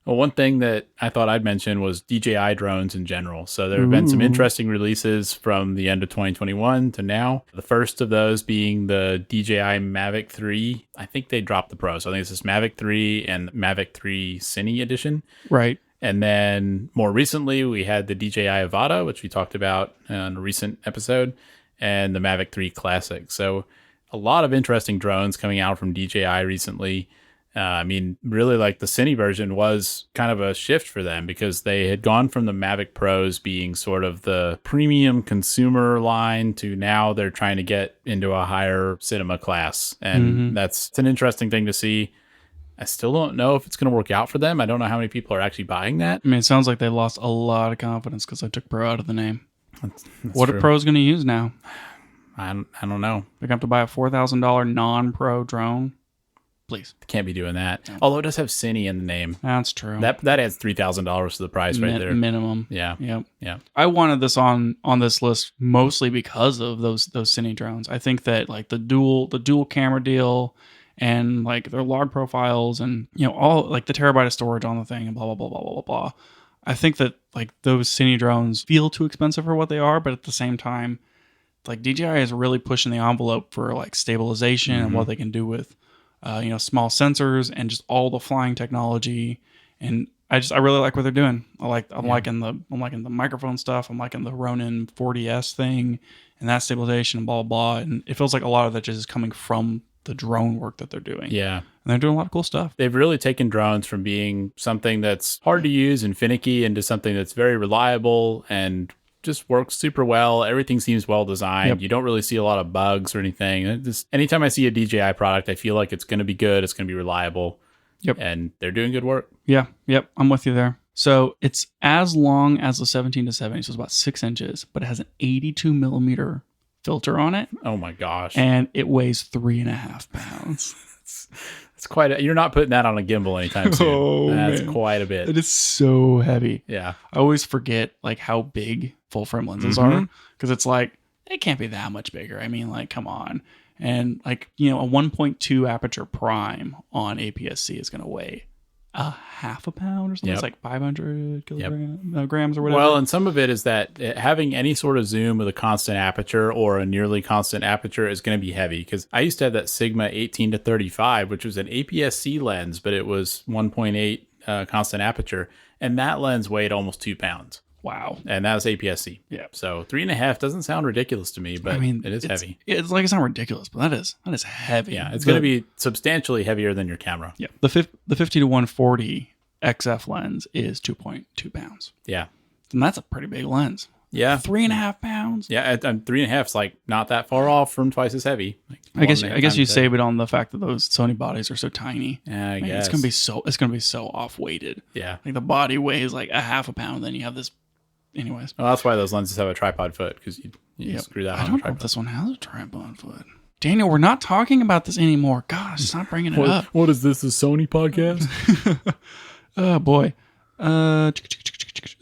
Well, one thing that I thought I'd mention was DJI drones in general. So there have been some interesting releases from the end of 2021 to now. The first of those being the DJI Mavic 3. I think they dropped the Pro. So I think it's this Mavic 3 and Mavic 3 Cine edition. Right. And then more recently, we had the DJI Avata, which we talked about in a recent episode, and the Mavic 3 Classic. So a lot of interesting drones coming out from DJI recently. I mean, really, like the Cine version was kind of a shift for them because they had gone from the Mavic Pros being sort of the premium consumer line to now they're trying to get into a higher cinema class. And it's an interesting thing to see. I still don't know if it's going to work out for them. I don't know how many people are actually buying that. I mean, it sounds like they lost a lot of confidence because I took Pro out of the name. That's what true. are Pros going to use now? I don't know. They're going to have to buy a $4,000 non-Pro drone. please. Can't be doing that. Although it does have Cine in the name. That's true. That adds $3,000 to the price right there. Minimum. Yeah. Yep. Yeah. I wanted this on this list mostly because of those Cine drones. I think that like the dual camera deal and like their log profiles and all like the terabyte of storage on the thing and blah blah blah blah blah blah. I think that like those Cine drones feel too expensive for what they are, but at the same time, like DJI is really pushing the envelope for like stabilization and what they can do with small sensors and just all the flying technology. And I really like what they're doing. I'm liking the microphone stuff. I'm liking the Ronin 40S thing and that stabilization and blah blah blah. And it feels like a lot of that just is coming from the drone work that they're doing. Yeah. And they're doing a lot of cool stuff. They've really taken drones from being something that's hard to use and finicky into something that's very reliable and just works super well. Everything seems well designed. Yep. You don't really see a lot of bugs or anything. Anytime I see a DJI product, I feel like it's going to be good. It's going to be reliable. Yep. And they're doing good work. Yeah. Yep. I'm with you there. So it's as long as the 17 to 70, so it's about 6 inches, but it has an 82 millimeter filter on it. Oh my gosh. And it weighs 3.5 pounds. It's quite you're not putting that on a gimbal anytime soon. Oh, That's man. Quite a bit. It is so heavy. Yeah. I always forget like how big full frame lenses are, because it's like, it can't be that much bigger. I mean, like, come on. And like, a 1.2 aperture prime on APS-C is going to weigh a half a pound or something. It's like 500 grams or whatever. Well, and some of it is that having any sort of zoom with a constant aperture or a nearly constant aperture is going to be heavy. Because I used to have that Sigma 18 to 35, which was an APS-C lens, but it was 1.8 constant aperture. And that lens weighed almost 2 pounds. Wow. And that was APS-C. Yeah. So 3.5 doesn't sound ridiculous to me, but I mean, it is heavy. It's like, it's not ridiculous, but that is heavy. Yeah. It's going to be substantially heavier than your camera. Yeah. The 50 to 140 XF lens is 2.2 pounds. Yeah. And that's a pretty big lens. Yeah. 3.5 pounds. Yeah. 3.5 is like not that far off from twice as heavy. Like I guess you save it on the fact that those Sony bodies are so tiny. Yeah, I guess. It's gonna be so off weighted. Yeah. Like the body weighs like a half a pound, then you have this. Anyways. Well, that's why those lenses have a tripod foot, because you screw that on a tripod. I don't know if this one has a tripod foot. Daniel, we're not talking about this anymore. Gosh, stop bringing it up. What is this, a Sony podcast? Oh, boy.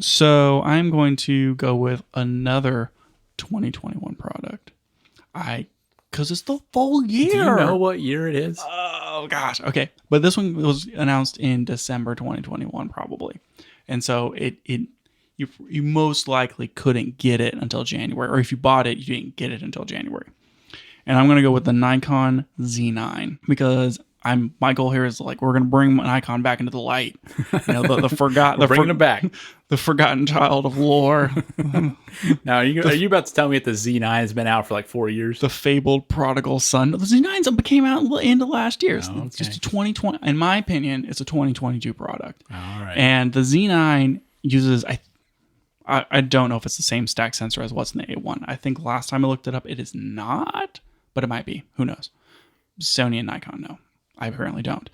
So I'm going to go with another 2021 product. Because it's the full year. Do you know what year it is? Oh, gosh. Okay. But this one was announced in December 2021, probably. And so you most likely couldn't get it until January. Or if you bought it, you didn't get it until January. And I'm going to go with the Nikon Z9, because my goal here is like, we're going to bring Nikon back into the light. Bringing it back. The forgotten child of lore. Now, are you about to tell me that the Z9 has been out for like 4 years? The fabled prodigal son. The Z9 came out into last year. So It's just a 2020. In my opinion, it's a 2022 product. All right. And the Z9 uses, I don't know if it's the same stack sensor as what's in the A1. I think last time I looked it up, it is not, but it might be. Who knows? Sony and Nikon know. I apparently don't.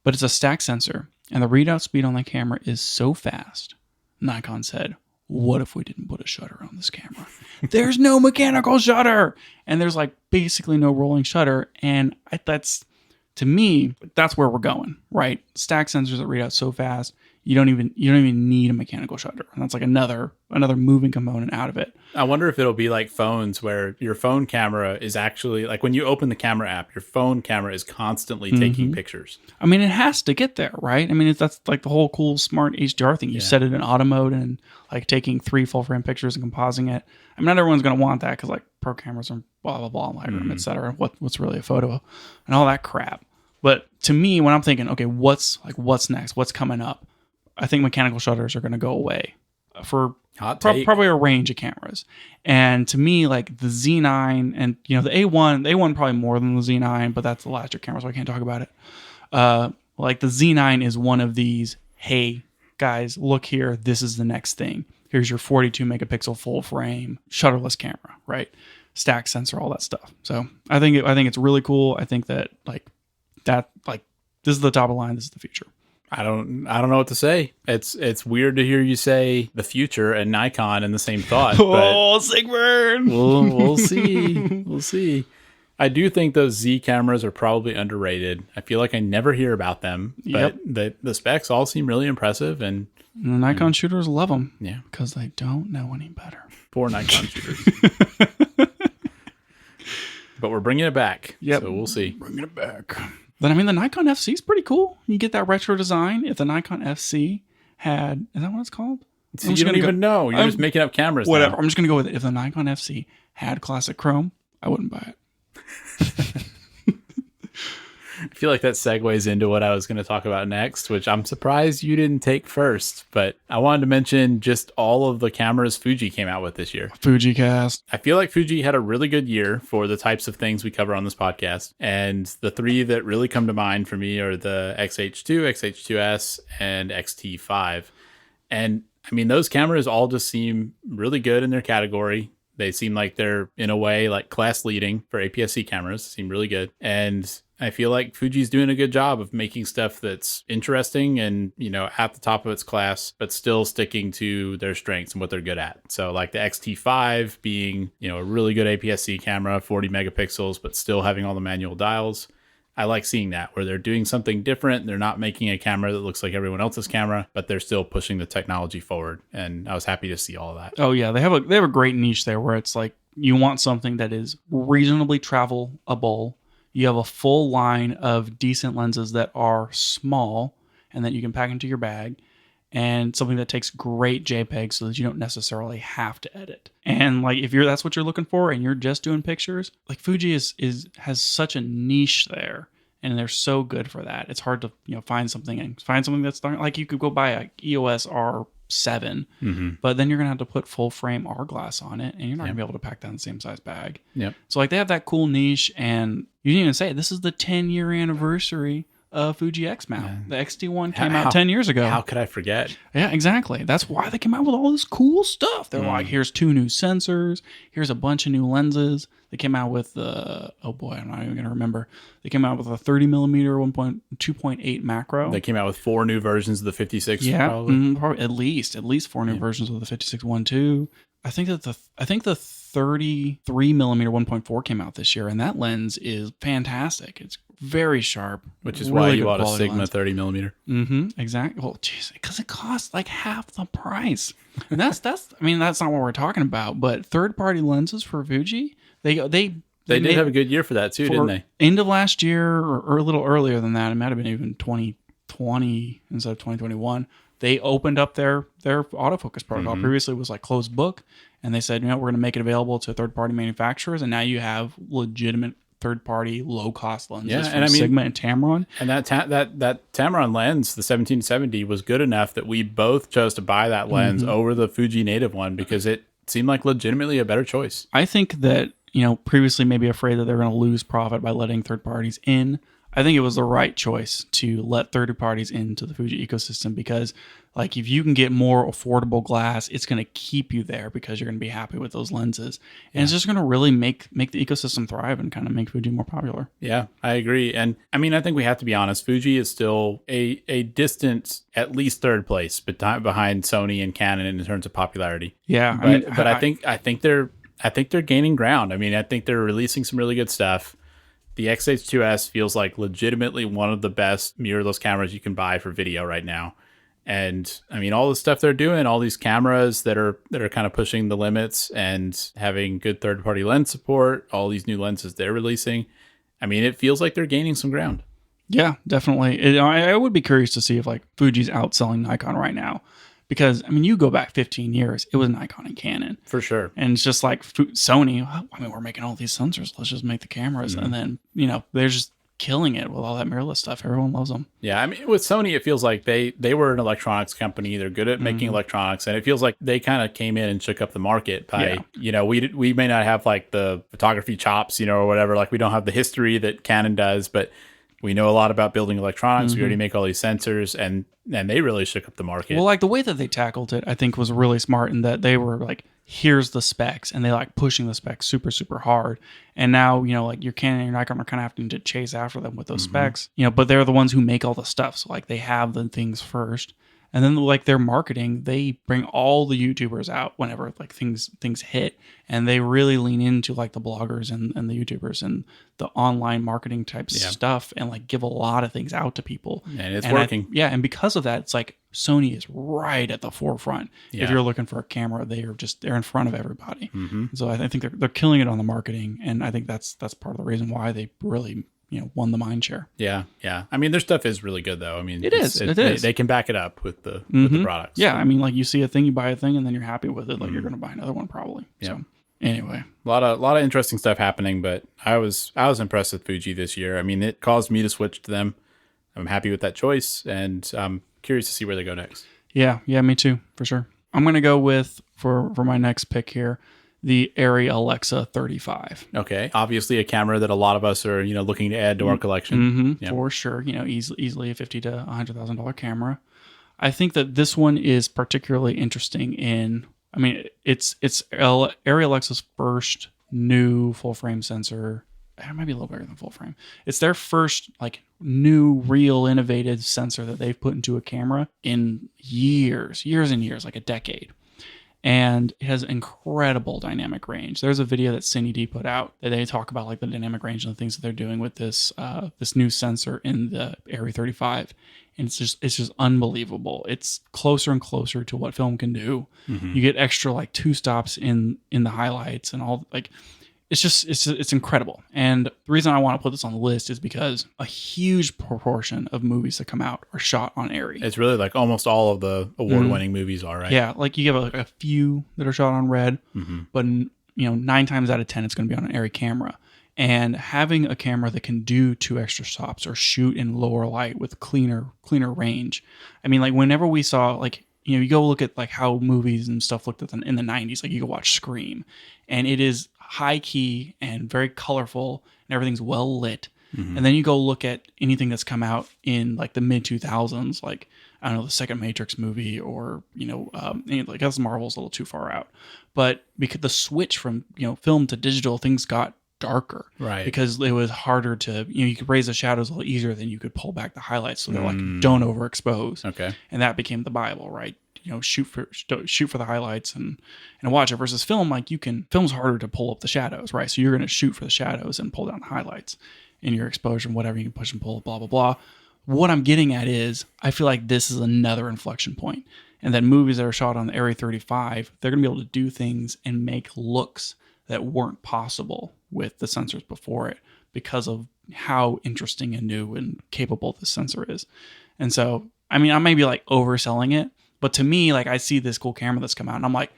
But it's a stack sensor, and the readout speed on the camera is so fast. Nikon said, what if we didn't put a shutter on this camera? There's no mechanical shutter! And there's like basically no rolling shutter. And to me, that's where we're going, right? Stack sensors that read out so fast, you don't even need a mechanical shutter. And that's like another moving component out of it. I wonder if it'll be like phones, where your phone camera is actually, like when you open the camera app, your phone camera is constantly taking pictures. I mean, it has to get there, right? I mean, that's like the whole cool smart HDR thing. You set it in auto mode and like taking 3 full frame pictures and compositing it. I mean, not everyone's going to want that, because like pro cameras are blah, blah, blah, Lightroom, et cetera. What's really a photo and all that crap. But to me, when I'm thinking, okay, what's next? What's coming up? I think mechanical shutters are going to go away for probably a range of cameras. And to me, like the Z9 and the A1 probably more than the Z9, but that's the last year camera, so I can't talk about it. Like the Z9 is one of these, hey guys, look here, this is the next thing. Here's your 42 megapixel full frame shutterless camera, right? Stack sensor, all that stuff. So I think it's really cool. I think that this is the top of the line. This is the future. I don't know what to say. It's weird to hear you say the future and Nikon in the same thought. Oh, Sigmund! We'll see. We'll see. I do think those Z cameras are probably underrated. I feel like I never hear about them, but the specs all seem really impressive. And the Nikon shooters love them. Yeah. Because they don't know any better. Poor Nikon shooters. But we're bringing it back. Yep. So we'll see. Bringing it back. But I mean, the Nikon FC is pretty cool. You get that retro design. If the Nikon FC had, is that what it's called? So you don't even know. You're just making up cameras. Whatever. Now. I'm just going to go with it. If the Nikon FC had classic chrome, I wouldn't buy it. I feel like that segues into what I was going to talk about next, which I'm surprised you didn't take first. But I wanted to mention just all of the cameras Fuji came out with this year. Fujicast. I feel like Fuji had a really good year for the types of things we cover on this podcast. And the three that really come to mind for me are the X-H2, X-H2s, and X-T5. And I mean, those cameras all just seem really good in their category. They seem like they're, in a way, like class leading for APS-C cameras. Seem really good. And I feel like Fuji's doing a good job of making stuff that's interesting and, you know, at the top of its class, but still sticking to their strengths and what they're good at. So like the X-T5 being, you know, a really good APS-C camera, 40 megapixels, but still having all the manual dials. I like seeing that where they're doing something different. They're not making a camera that looks like everyone else's camera, but they're still pushing the technology forward. And I was happy to see all of that. Oh yeah, they have a great niche there where it's like you want something that is reasonably travelable. You have a full line of decent lenses that are small and that you can pack into your bag, and something that takes great JPEG so that you don't necessarily have to edit. And like if that's what you're looking for and you're just doing pictures, like Fuji has such a niche there, and they're so good for that. It's hard to, you know, find something that's not, like you could go buy a EOS R7, but then you're gonna have to put full frame R glass on it, and you're not gonna be able to pack that in the same size bag. Yep. So like they have that cool niche, and you didn't even say this is the 10-year anniversary of Fuji X mount. The X-T1 came out 10 years ago. How could I forget? Yeah, exactly. That's why they came out with all this cool stuff. They're like, here's 2 new sensors. Here's a bunch of new lenses. They came out with oh boy, I'm not even going to remember. They came out with a 30 millimeter 2.8 macro. They came out with 4 new versions of the 56. Yeah, probably. at least 4 new versions of the 56 1.2. I think the 33 millimeter 1.4 came out this year, and that lens is fantastic. It's very sharp, which is really why you bought a Sigma lens. 30 millimeter. Exactly. Well, geez, because it costs like half the price, and that's I mean, that's not what we're talking about. But third-party lenses for Fuji, they did have a good year for that too, didn't they? End of last year, or a little earlier than that, it might have been even 2020 instead of 2021. They opened up their autofocus protocol. Previously, it was like closed book, and they said, you know, we're going to make it available to third-party manufacturers, and now you have legitimate third-party low-cost lenses from Sigma and Tamron. And that Tamron lens, the 1770, was good enough that we both chose to buy that lens over the Fuji native one because it seemed like legitimately a better choice. I think that, you know, previously maybe afraid that they're going to lose profit by letting third parties in. I think it was the right choice to let third parties into the Fuji ecosystem because, like, if you can get more affordable glass, it's going to keep you there because you're going to be happy with those lenses. And it's just going to really make the ecosystem thrive and kind of make Fuji more popular. Yeah, I agree. And I mean, I think we have to be honest. Fuji is still a distant, at least third place behind Sony and Canon in terms of popularity. Yeah, but I think they're gaining ground. I mean, I think they're releasing some really good stuff. The X-H2s feels like legitimately one of the best mirrorless cameras you can buy for video right now. And I mean, all the stuff they're doing, all these cameras that are kind of pushing the limits and having good third-party lens support, all these new lenses they're releasing. I mean, it feels like they're gaining some ground. Yeah, definitely. I would be curious to see if like Fuji's outselling Nikon right now. Because, I mean, you go back 15 years, it was Nikon and Canon. For sure. And it's just like Sony, I mean, we're making all these sensors. Let's just make the cameras. And then, you know, they're just killing it with all that mirrorless stuff. Everyone loves them. Yeah, I mean, with Sony, it feels like they were an electronics company. They're good at making electronics. And it feels like they kind of came in and shook up the market by, you know, we may not have like the photography chops, you know, or whatever. Like we don't have the history that Canon does, but we know a lot about building electronics. We already make all these sensors, and they really shook up the market. Well, like the way that they tackled it, I think was really smart in that they were like, here's the specs, and they like pushing the specs super, super hard. And now, you know, like your Canon and your Nikon are kind of having to chase after them with those specs, you know, but they're the ones who make all the stuff. So like they have the things first. And then like their marketing, they bring all the YouTubers out whenever like things hit, and they really lean into like the bloggers and the YouTubers and the online marketing type stuff, and like give a lot of things out to people. And it's working. And because of that, it's like Sony is right at the forefront. If you're looking for a camera, they're in front of everybody. So I think they're killing it on the marketing, and I think that's part of the reason why they really won the mind share. Yeah. I mean, their stuff is really good, though. I mean, it is. They can back it up with the products. Yeah, I mean, like you see a thing, you buy a thing, and then you're happy with it. Like you're going to buy another one probably. Yeah. So anyway, a lot of interesting stuff happening, but I was impressed with Fuji this year. I mean, it caused me to switch to them. I'm happy with that choice, and I'm curious to see where they go next. Yeah, me too, for sure. I'm going to go with for my next pick here, the Arri Alexa 35. Okay, obviously a camera that a lot of us are looking to add to our collection. For sure, easily a $50,000 to $100,000 camera. I think that this one is particularly interesting it's Arri Alexa's first new full frame sensor. It might be a little bigger than full frame. It's their first like new, real, innovative sensor that they've put into a camera in years and years, like a decade. And it has incredible dynamic range. There's a video that CineD put out that they talk about like the dynamic range and the things that they're doing with this new sensor in the Arri 35, and it's just unbelievable. It's closer and closer to what film can do. You get extra like 2 stops in the highlights and all like. It's incredible. And the reason I want to put this on the list is because a huge proportion of movies that come out are shot on Arri. It's really like almost all of the award-winning movies are, right? Yeah, like you have a few that are shot on Red, but 9 times out of 10 it's going to be on an Arri camera. And having a camera that can do 2 extra stops or shoot in lower light with cleaner range. I mean, like whenever we saw like you go look at like how movies and stuff looked at in the 90s, like you go watch Scream, and it is high key and very colorful and everything's well lit. And then you go look at anything that's come out in like the mid 2000s, like I don't know, the second Matrix movie, or like that's Marvel's a little too far out, but because the switch from film to digital, things got darker, right? Because it was harder to you could raise the shadows a little easier than you could pull back the highlights, so they're like don't overexpose. Okay, and that became the Bible, right? Shoot for the highlights and watch it, versus film. Like film's harder to pull up the shadows, right? So you're going to shoot for the shadows and pull down the highlights in your exposure and whatever you can push and pull, blah, blah, blah. What I'm getting at is I feel like this is another inflection point, and that movies that are shot on the Arri 35, they're going to be able to do things and make looks that weren't possible with the sensors before it because of how interesting and new and capable this sensor is. And so, I mean, I may be like overselling it, but to me, like I see this cool camera that's come out and I'm like,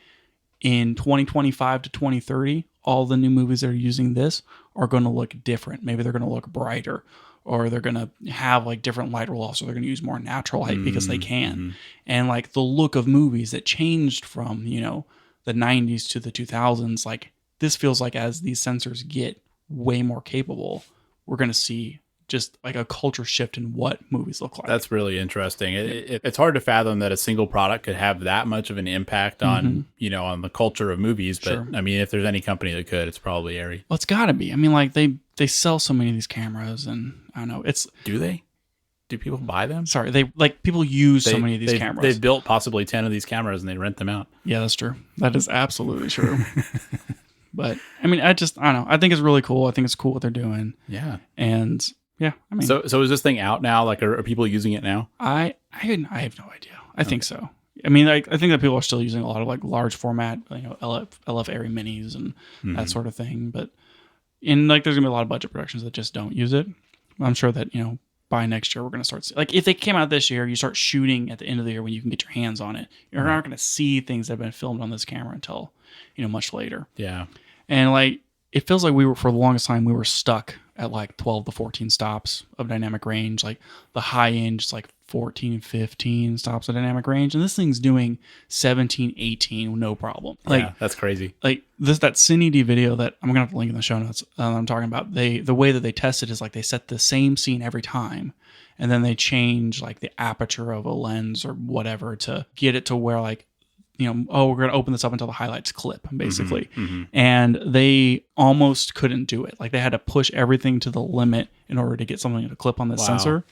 in 2025 to 2030, all the new movies that are using this are going to look different. Maybe they're going to look brighter, or they're going to have like different light roll-offs, or they're going to use more natural light because they can. And like the look of movies that changed from, the 90s to the 2000s, like this feels like as these sensors get way more capable, we're going to see just like a culture shift in what movies look like. That's really interesting. It's hard to fathom that a single product could have that much of an impact on, on the culture of movies. But sure. I mean, if there's any company that could, it's probably Arri. Well, it's gotta be. I mean, like they sell so many of these cameras, and I don't know. Do they? Do people buy them? Sorry, people use so many of these cameras. They've built possibly 10 of these cameras and they rent them out. Yeah, that's true. That is absolutely true. But I mean, I don't know. I think it's really cool. I think it's cool what they're doing. Yeah. And yeah, I mean, so is this thing out now? Like, are people using it now? I have no idea. I think so. I mean, I think that people are still using a lot of like large format, LF Arri minis and that sort of thing. But there's gonna be a lot of budget productions that just don't use it. I'm sure that by next year we're gonna start like if they came out this year, you start shooting at the end of the year when you can get your hands on it. You're not gonna see things that have been filmed on this camera until much later. Yeah, and like it feels like for the longest time we were stuck at like 12 to 14 stops of dynamic range. Like the high end, it's like 14, 15 stops of dynamic range. And this thing's doing 17, 18, no problem. Like, yeah, that's crazy. Like that CineD video that I'm going to have to link in the show notes I'm talking about, the way that they test it is like they set the same scene every time. And then they change like the aperture of a lens or whatever to get it to where like, we're going to open this up until the highlights clip, basically. And they almost couldn't do it. Like they had to push everything to the limit in order to get something to clip on this sensor.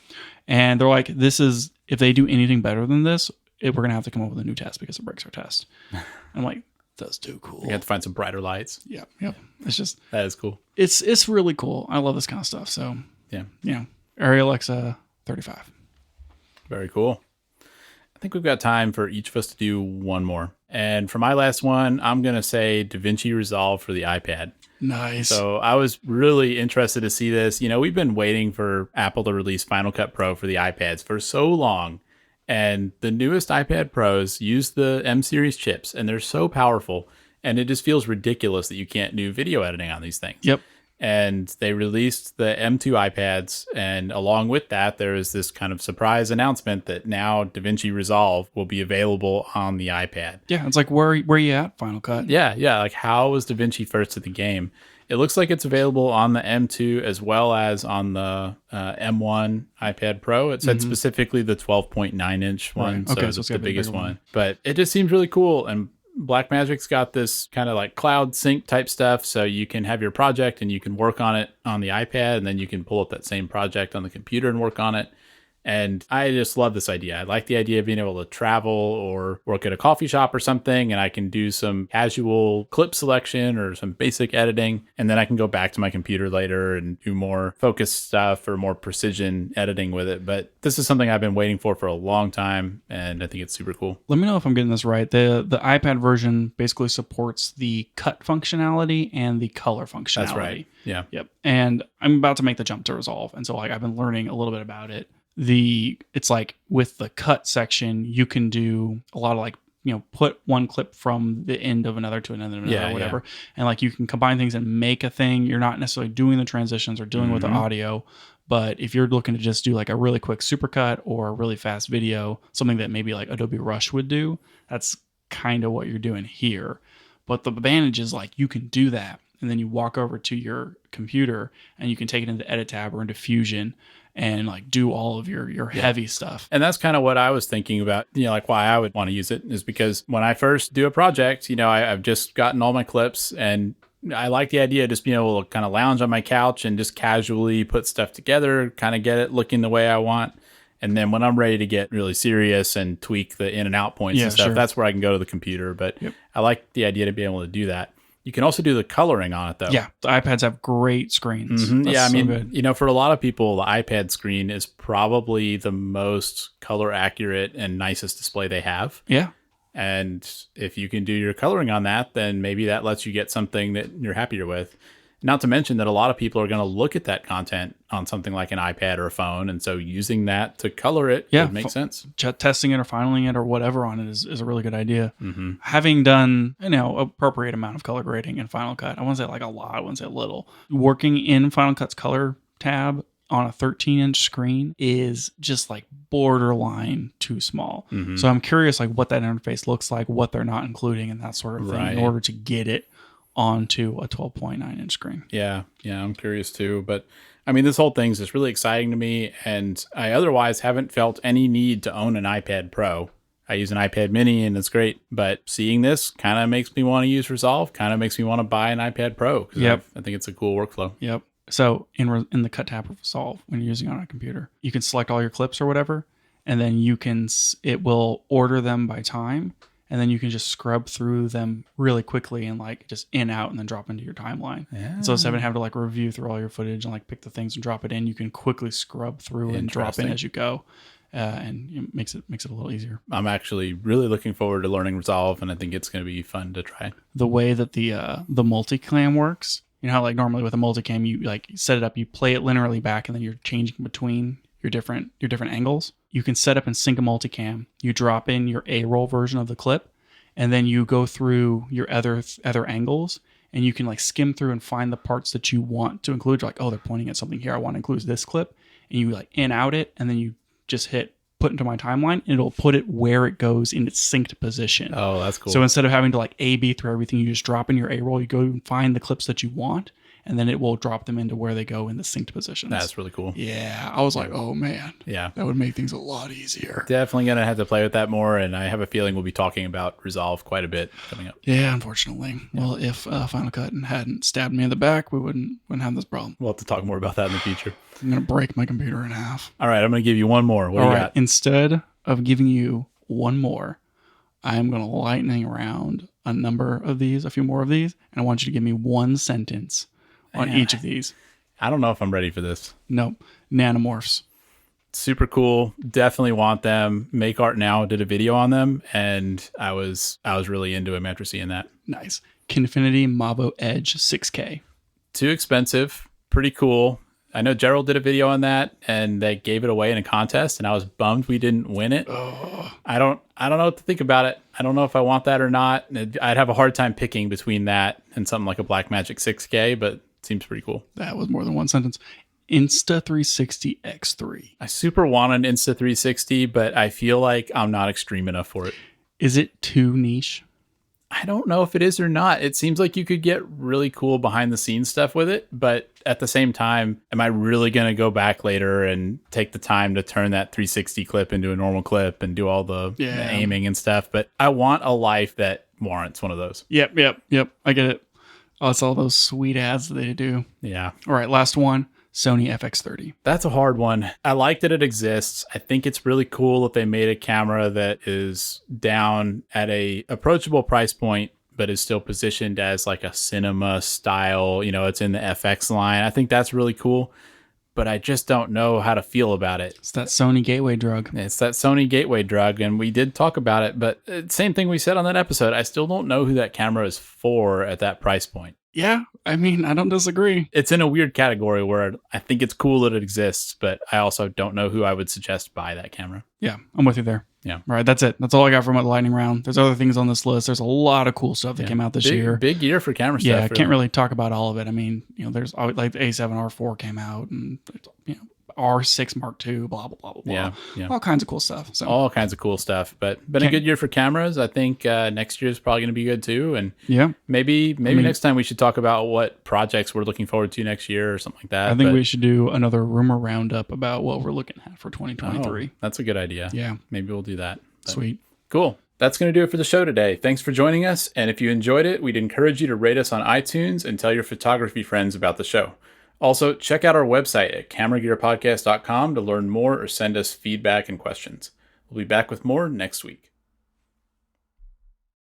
And they're like, if they do anything better than this, we're going to have to come up with a new test because it breaks our test. I'm like, that's too cool. You have to find some brighter lights. Yeah. Yep. It's just, That is cool. it's really cool. I love this kind of stuff. So Yeah. Arri Alexa 35. Very cool. I think we've got time for each of us to do one more. And for my last one, I'm going to say DaVinci Resolve for the iPad. Nice. So I was really interested to see this. We've been waiting for Apple to release Final Cut Pro for the iPads for so long. And the newest iPad Pros use the M series chips, and they're so powerful. And it just feels ridiculous that you can't do video editing on these things. Yep. And they released the M2 iPads, and along with that, there is this kind of surprise announcement that now DaVinci Resolve will be available on the iPad. Yeah, it's like, where you at, Final Cut? Yeah. Like, how was DaVinci first to the game? It looks like it's available on the M2 as well as on the M1 iPad Pro. It said specifically the 12.9-inch one, Right. Okay, so it's got the the biggest bigger one. But it just seems really cool, and Blackmagic's got this kind of like cloud sync type stuff, so you can have your project and you can work on it on the iPad, and then you can pull up that same project on the computer and work on it. And I just love this idea. I like the idea of being able to travel or work at a coffee shop or something, and I can do some casual clip selection or some basic editing, and then I can go back to my computer later and do more focused stuff or more precision editing with it. But this is something I've been waiting for a long time, and I think it's super cool. Let me know if I'm getting this right. The iPad version basically supports the cut functionality and the color functionality. That's right. Yeah. Yep. And I'm about to make the jump to Resolve, and so like I've been learning a little bit about it. It's like with the cut section, you can do a lot of like, put one clip from the end of another to another, or whatever. Yeah. And like you can combine things and make a thing. You're not necessarily doing the transitions or dealing with the audio. But if you're looking to just do like a really quick supercut or a really fast video, something that maybe like Adobe Rush would do, that's kind of what you're doing here. But the advantage is like you can do that. And then you walk over to your computer and you can take it into Edit tab or into Fusion and like do all of your heavy stuff. And that's kind of what I was thinking about, like why I would want to use it is because when I first do a project, I've just gotten all my clips, and I like the idea of just being able to kind of lounge on my couch and just casually put stuff together, kind of get it looking the way I want. And then when I'm ready to get really serious and tweak the in and out points and stuff, that's where I can go to the computer. But I like the idea to be able to do that. You can also do the coloring on it, though. Yeah, the iPads have great screens. Yeah, I mean, for a lot of people, the iPad screen is probably the most color accurate and nicest display they have. Yeah. And if you can do your coloring on that, then maybe that lets you get something that you're happier with. Not to mention that a lot of people are going to look at that content on something like an iPad or a phone. And so using that to color it would make sense. Testing it or filing it or whatever on it is a really good idea. Having done, appropriate amount of color grading in Final Cut, I wouldn't say like a lot, I wouldn't say little. Working in Final Cut's color tab on a 13-inch screen is just like borderline too small. So I'm curious like what that interface looks like, what they're not including and that sort of thing in order to get it onto a 12.9-inch screen. Yeah, I'm curious too. But I mean, this whole thing's just really exciting to me, and I otherwise haven't felt any need to own an iPad Pro. I use an iPad mini and it's great, but seeing this kind of makes me want to use Resolve, kind of makes me want to buy an iPad Pro. I think it's a cool workflow. Yep. So in the cut tab of Resolve, when you're using it on a computer, you can select all your clips or whatever, and then it will order them by time. And then you can just scrub through them really quickly and like just in, out, and then drop into your timeline. Yeah. So instead of having to like review through all your footage and like pick the things and drop it in, you can quickly scrub through and drop in as you go. And it makes it a little easier. I'm actually really looking forward to learning Resolve, and I think it's going to be fun to try. The way that the multicam works, how like normally with a multicam, you like set it up, you play it linearly back, and then you're changing between your different angles. You can set up and sync a multicam. You drop in your A-roll version of the clip, and then you go through your other angles, and you can like skim through and find the parts that you want to include. You're like, oh, they're pointing at something here. I want to include this clip. And you like in out it, and then you just hit put into my timeline, and it'll put it where it goes in its synced position. Oh, that's cool. So instead of having to like A-B through everything, you just drop in your A-roll, you go and find the clips that you want, and then it will drop them into where they go in the synced positions. That's really cool. Yeah. I was like, oh man. Yeah. That would make things a lot easier. Definitely going to have to play with that more. And I have a feeling we'll be talking about Resolve quite a bit coming up. Yeah, unfortunately. Yeah. Well, if Final Cut hadn't stabbed me in the back, we wouldn't have this problem. We'll have to talk more about that in the future. I'm going to break my computer in half. All right. I'm going to give you one more. What do you got? Instead of giving you one more. I'm going to lightning round a few more of these, and I want you to give me one sentence on each of these. I don't know if I'm ready for this. Nope. Nanomorphs. Super cool. Definitely want them. Make Art Now did a video on them, and I was really into them after seeing that. Nice. Kinfinity Mavo Edge 6K. Too expensive. Pretty cool. I know Gerald did a video on that, and they gave it away in a contest, and I was bummed we didn't win it. I don't know what to think about it. I don't know if I want that or not. I'd have a hard time picking between that and something like a Blackmagic 6K, but it seems pretty cool. That was more than one sentence. Insta360 X3. I super want an Insta360, but I feel like I'm not extreme enough for it. Is it too niche? I don't know if it is or not. It seems like you could get really cool behind the scenes stuff with it, but at the same time, am I really going to go back later and take the time to turn that 360 clip into a normal clip and do all the aiming and stuff? But I want a life that warrants one of those. Yep. I get it. Oh, it's all those sweet ads that they do. Yeah. All right, last one. Sony FX30. That's a hard one. I like that it exists. I think it's really cool that they made a camera that is down at a approachable price point, but is still positioned as like a cinema style, it's in the FX line. I think that's really cool, but I just don't know how to feel about it. It's that Sony gateway drug. It's that Sony gateway drug, and we did talk about it, but same thing we said on that episode. I still don't know who that camera is for at that price point. Yeah, I mean, I don't disagree. It's in a weird category where I think it's cool that it exists, but I also don't know who I would suggest buy that camera. Yeah, I'm with you there. Yeah. All right, that's it. That's all I got from the lightning round. There's other things on this list. There's a lot of cool stuff that came out this year. Big year for camera stuff. Yeah, I can't really talk about all of it. I mean, there's like the A7R4 came out, and R6 Mark II, blah, blah, blah, blah. Yeah. All kinds of cool stuff. So all kinds of cool stuff. But been a good year for cameras. I think next year is probably going to be good too. And maybe next time we should talk about what projects we're looking forward to next year or something like that. I think we should do another rumor roundup about what we're looking at for 2023. That's a good idea. Yeah. Maybe we'll do that. Sweet. Cool. That's going to do it for the show today. Thanks for joining us. And if you enjoyed it, we'd encourage you to rate us on iTunes and tell your photography friends about the show. Also, check out our website at cameragearpodcast.com to learn more or send us feedback and questions. We'll be back with more next week.